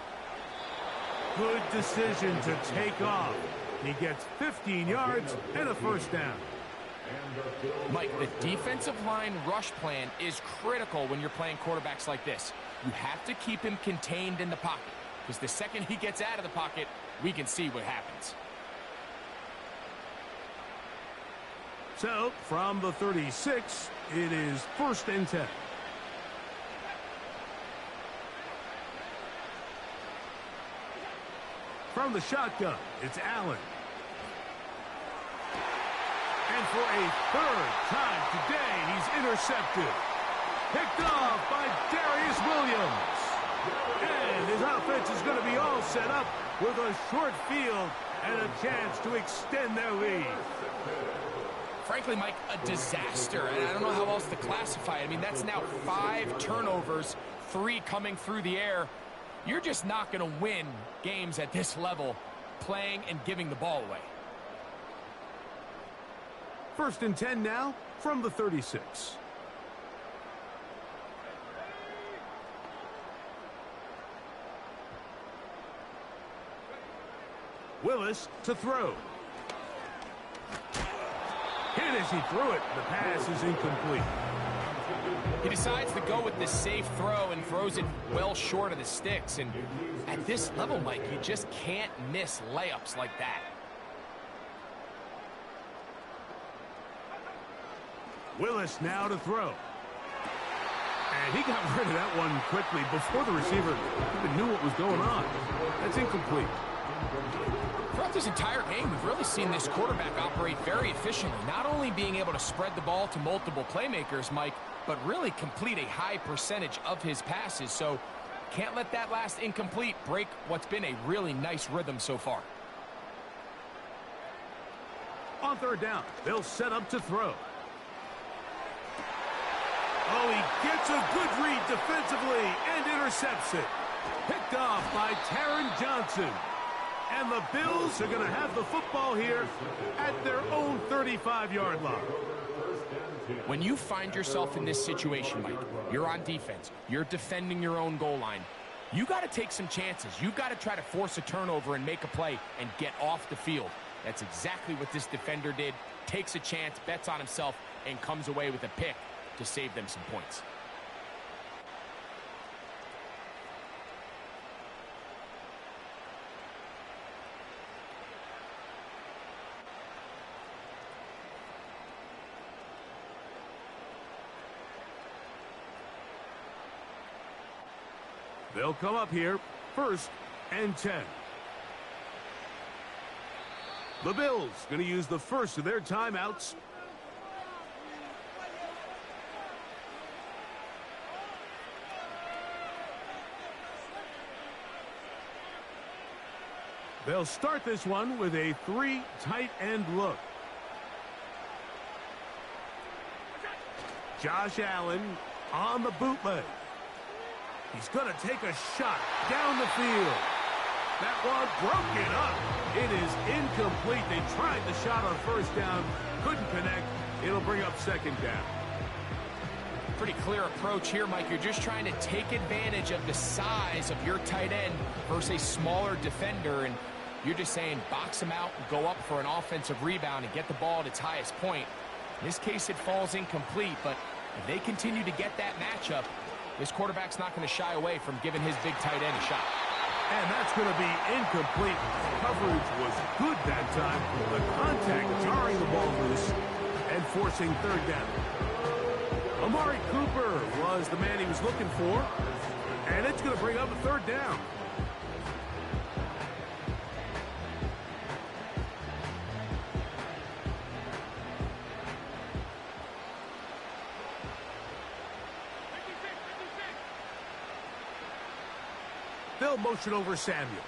Good decision to take off. He gets 15 yards and a 1st down. Mike, the defensive line rush plan is critical when you're playing quarterbacks like this. You have to keep him contained in the pocket, because the second he gets out of the pocket, we can see what happens. So, from the 36, it is 1st and 10. From the shotgun, it's Allen. And for a 3rd time today, he's intercepted. Picked off by Darius Williams. And his offense is going to be all set up with a short field and a chance to extend their lead. Frankly, Mike, a disaster, and I don't know how else to classify it. I mean, that's now 5 turnovers, 3 coming through the air. You're just not going to win games at this level playing and giving the ball away. 1st and 10 now from the 36. Willis to throw. Hit as he threw it. The pass is incomplete. He decides to go with the safe throw and throws it well short of the sticks. And at this level, Mike, you just can't miss layups like that. Willis now to throw. And he got rid of that one quickly before the receiver even knew what was going on. That's incomplete. Throughout this entire game, we've really seen this quarterback operate very efficiently, not only being able to spread the ball to multiple playmakers, Mike, but really complete a high percentage of his passes. So can't let that last incomplete break what's been a really nice rhythm so far. On 3rd down, they'll set up to throw. Oh, he gets a good read defensively and intercepts it. Picked off by Taron Johnson. And the Bills are going to have the football here at their own 35-yard line. When you find yourself in this situation, Mike, you're on defense, you're defending your own goal line, you got to take some chances. You've got to try to force a turnover and make a play and get off the field. That's exactly what this defender did. Takes a chance, bets on himself, and comes away with a pick to save them some points. They'll come up here, 1st and 10. The Bills going to use the first of their timeouts. They'll start this one with a 3 tight end look. Josh Allen on the bootleg. He's going to take a shot down the field. That one broken up. It is incomplete. They tried the shot on 1st down. Couldn't connect. It'll bring up 2nd down. Pretty clear approach here, Mike. You're just trying to take advantage of the size of your tight end versus a smaller defender, and you're just saying box him out, go up for an offensive rebound, and get the ball at its highest point. In this case, it falls incomplete, but if they continue to get that matchup, this quarterback's not going to shy away from giving his big tight end a shot. And that's going to be incomplete. Coverage was good that time. The contact jarring the ball loose and forcing 3rd down. Amari Cooper was the man he was looking for, and it's going to bring up a 3rd down. They'll motion over Samuel.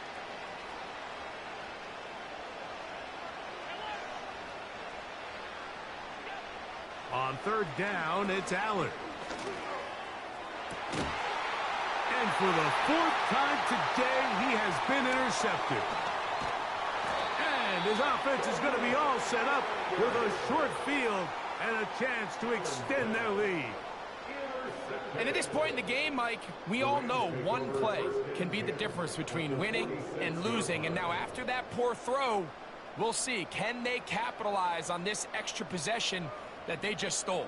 On 3rd down, it's Allen. And And for the fourth time today, he has been intercepted. And his offense is going to be all set up with a short field and a chance to extend their lead. And at this point in the game, Mike, we all know one play can be the difference between winning and losing. And now after that poor throw, we'll see, can they capitalize on this extra possession that they just stole?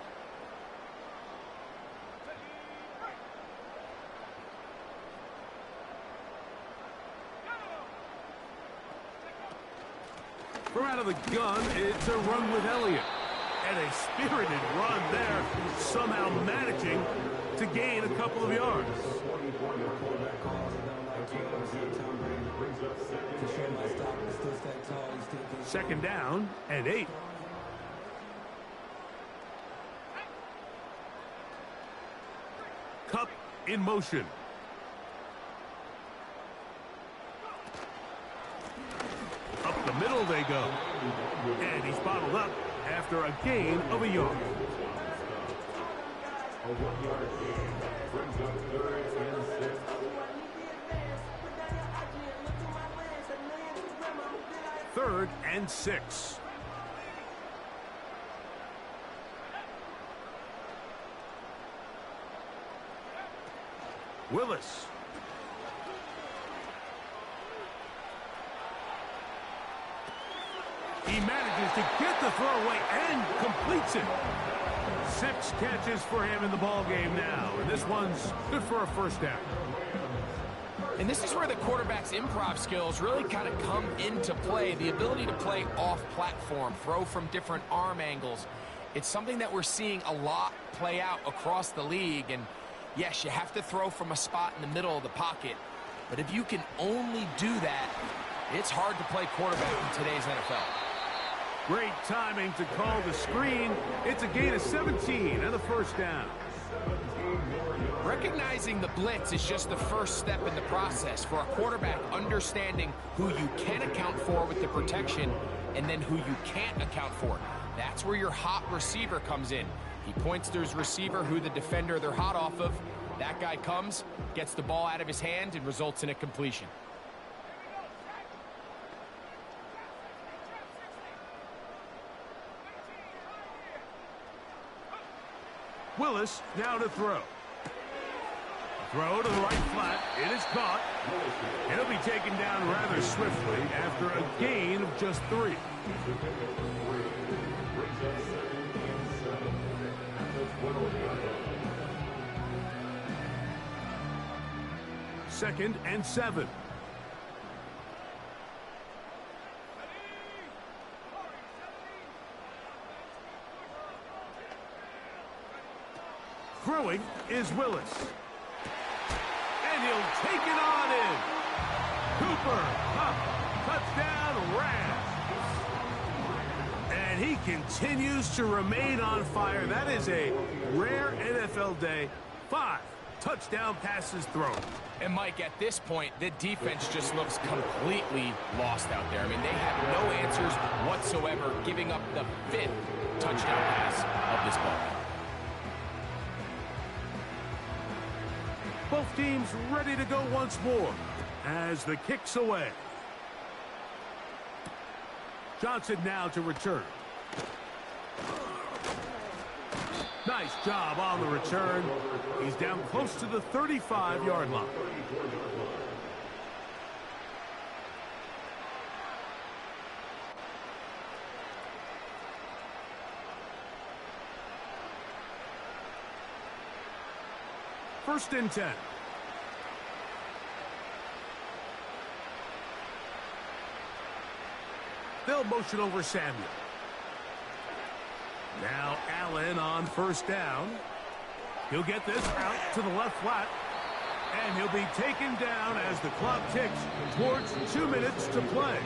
From out of the gun, it's a run with Elliott. And a spirited run there, somehow managing to gain a couple of yards. Second down and 8. Cup in motion. Up the middle they go. And he's bottled up after a gain of a yard. A 1-yard gain brings up 3rd and 6. Third and 6. Willis. He manages to get the throw away and completes it. 6 catches for him in the ball game now, and this one's good for a first down. And this is where the quarterback's improv skills really kind of come into play. The ability to play off-platform, throw from different arm angles. It's something that we're seeing a lot play out across the league. And yes, you have to throw from a spot in the middle of the pocket. But if you can only do that, it's hard to play quarterback in today's NFL. Great timing to call the screen. It's a gain of 17 and a first down. Recognizing the blitz is just the first step in the process for a quarterback, understanding who you can account for with the protection and then who you can't account for. That's where your hot receiver comes in. He points to his receiver, who the defender they're hot off of. That guy comes, gets the ball out of his hand, and results in a completion. Willis now to throw. Throw to the right flat. It is caught. It'll be taken down rather swiftly after a gain of just 3. Second and 7. Throwing is Willis. And he'll take it on in. Cooper, up, touchdown, Rams. And he continues to remain on fire. That is a rare NFL day. 5 touchdown passes thrown. And Mike, at this point, the defense just looks completely lost out there. I mean, they have no answers whatsoever, giving up the 5th touchdown pass of this ball. Both teams ready to go once more as the kick's away. Johnson now to return. Nice job on the return. He's down close to the 35-yard line. First and 10. They'll motion over Samuel. Now Allen on first down. He'll get this out to the left flat. And he'll be taken down as the clock ticks towards 2 minutes to play.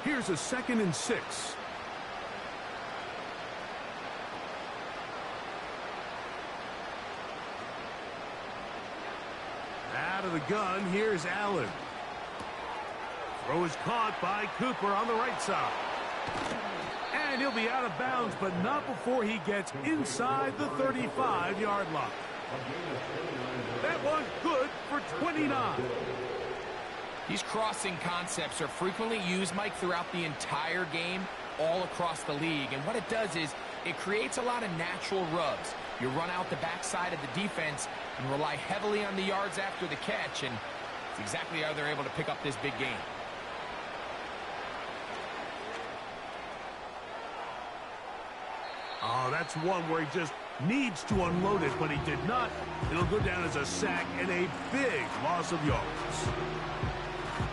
Here's a 2nd and 6. the gun. Here's Allen. Throw is caught by Cooper on the right side. And he'll be out of bounds, but not before he gets inside the 35-yard line. That one good for 29. These crossing concepts are frequently used, Mike, throughout the entire game, all across the league. And what it does is it creates a lot of natural rubs. You run out the backside of the defense and rely heavily on the yards after the catch, and it's exactly how they're able to pick up this big game. Oh, that's one where he just needs to unload it, but he did not. It'll go down as a sack and a big loss of yards.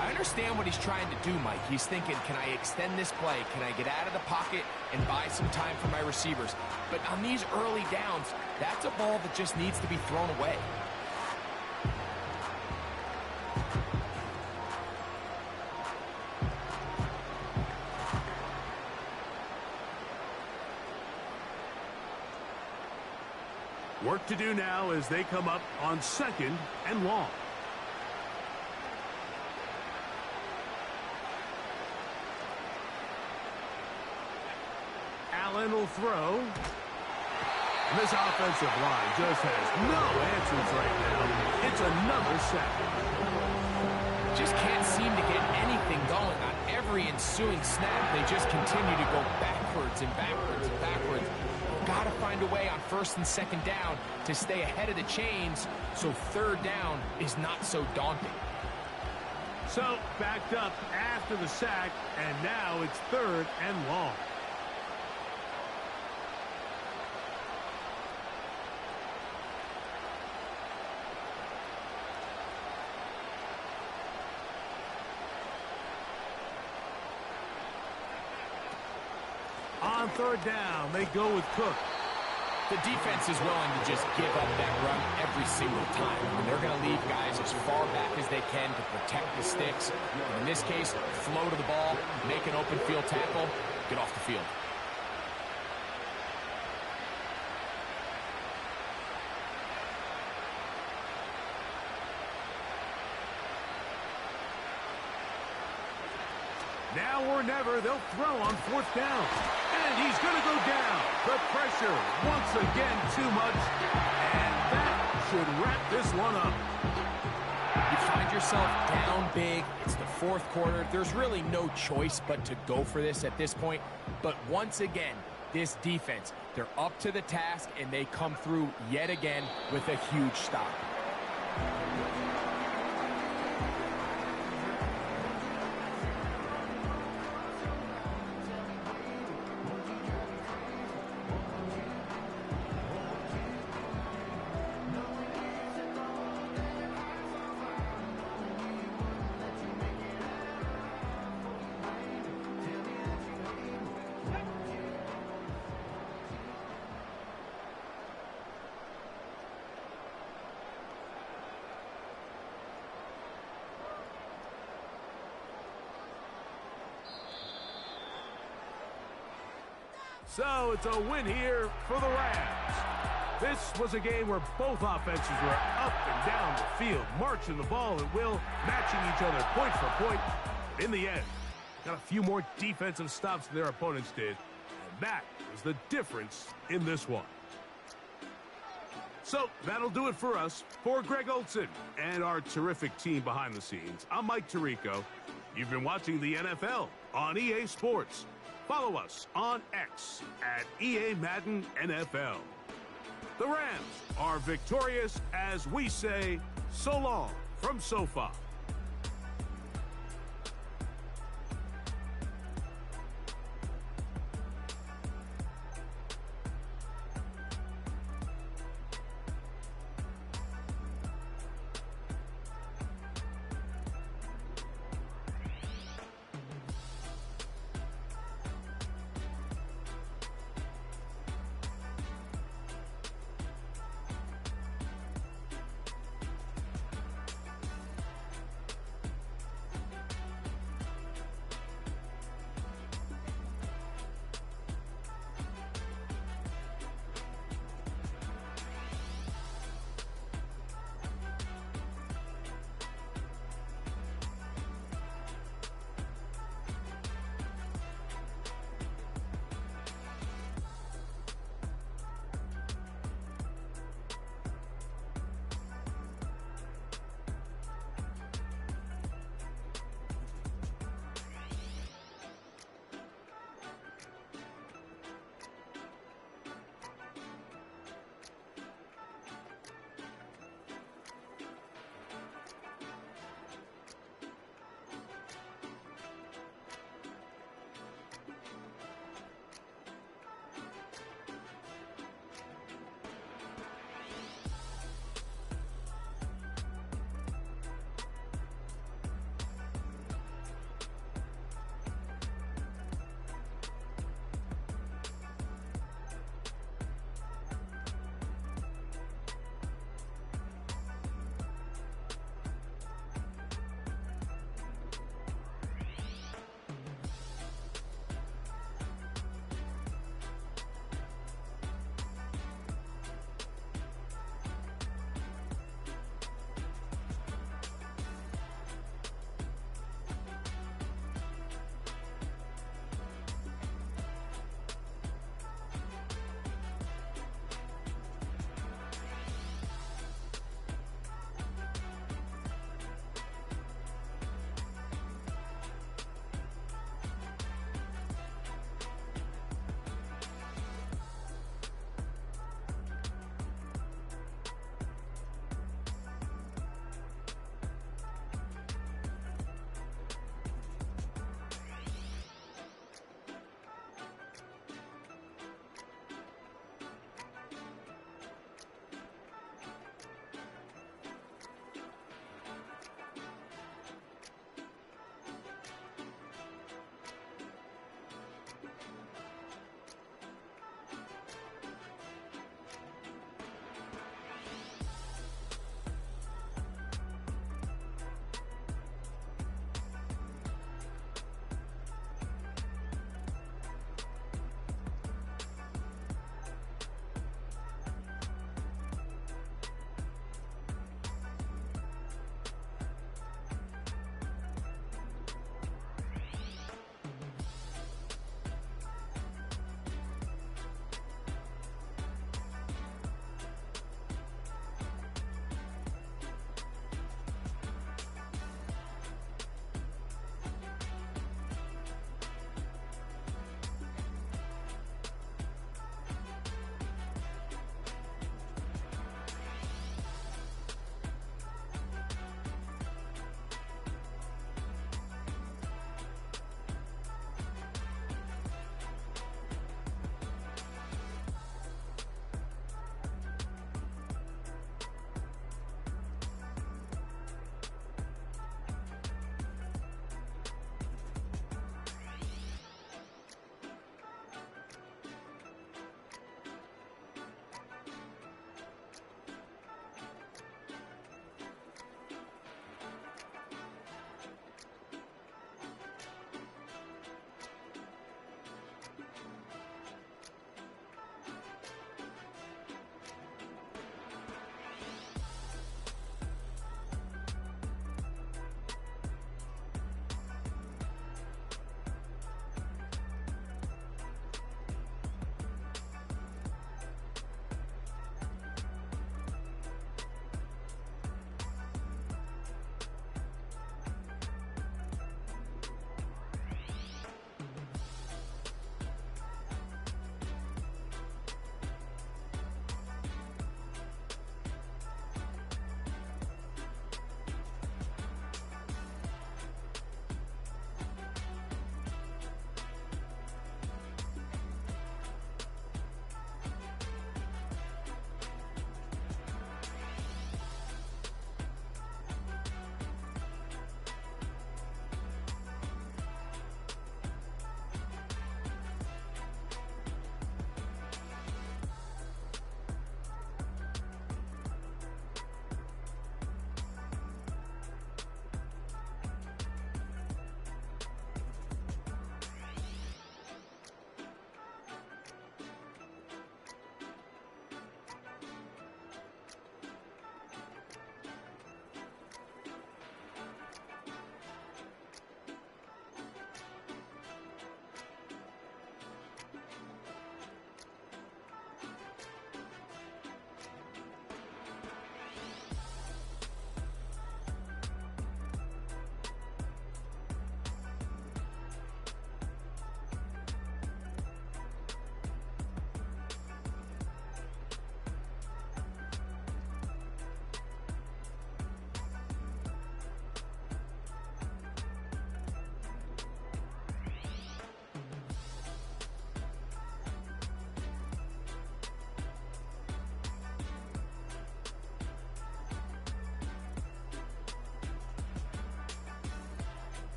I understand what he's trying to do, Mike. He's thinking, can I extend this play? Can I get out of the pocket and buy some time for my receivers? But on these early downs, that's a ball that just needs to be thrown away. Work to do now as they come up on 2nd and long. Allen will throw. And this offensive line just has no answers right now. It's another sack. Just can't seem to get anything going on every ensuing snap. They just continue to go backwards and backwards and backwards. Got to find a way on 1st and 2nd down to stay ahead of the chains so 3rd down is not so daunting. So backed up after the sack, and now it's 3rd and long. On 3rd down, they go with Cook. The defense is willing to just give up that run every single time. And they're going to leave guys as far back as they can to protect the sticks. And in this case, flow to the ball, make an open field tackle, get off the field. Now or never, they'll throw on 4th down. And he's going to go down. The pressure, once again, too much. And that should wrap this one up. You find yourself down big. It's the 4th quarter. There's really no choice but to go for this at this point. But once again, this defense, they're up to the task, and they come through yet again with a huge stop. So it's a win here for the Rams. This was a game where both offenses were up and down the field, marching the ball at will, matching each other point for point. In the end, got a few more defensive stops than their opponents did, and that was the difference in this one. So that'll do it for us. For Greg Olson and our terrific team behind the scenes, I'm Mike Tirico. You've been watching the NFL on EA Sports. Follow us on X at EA Madden NFL. The Rams are victorious as we say so long from SoFi.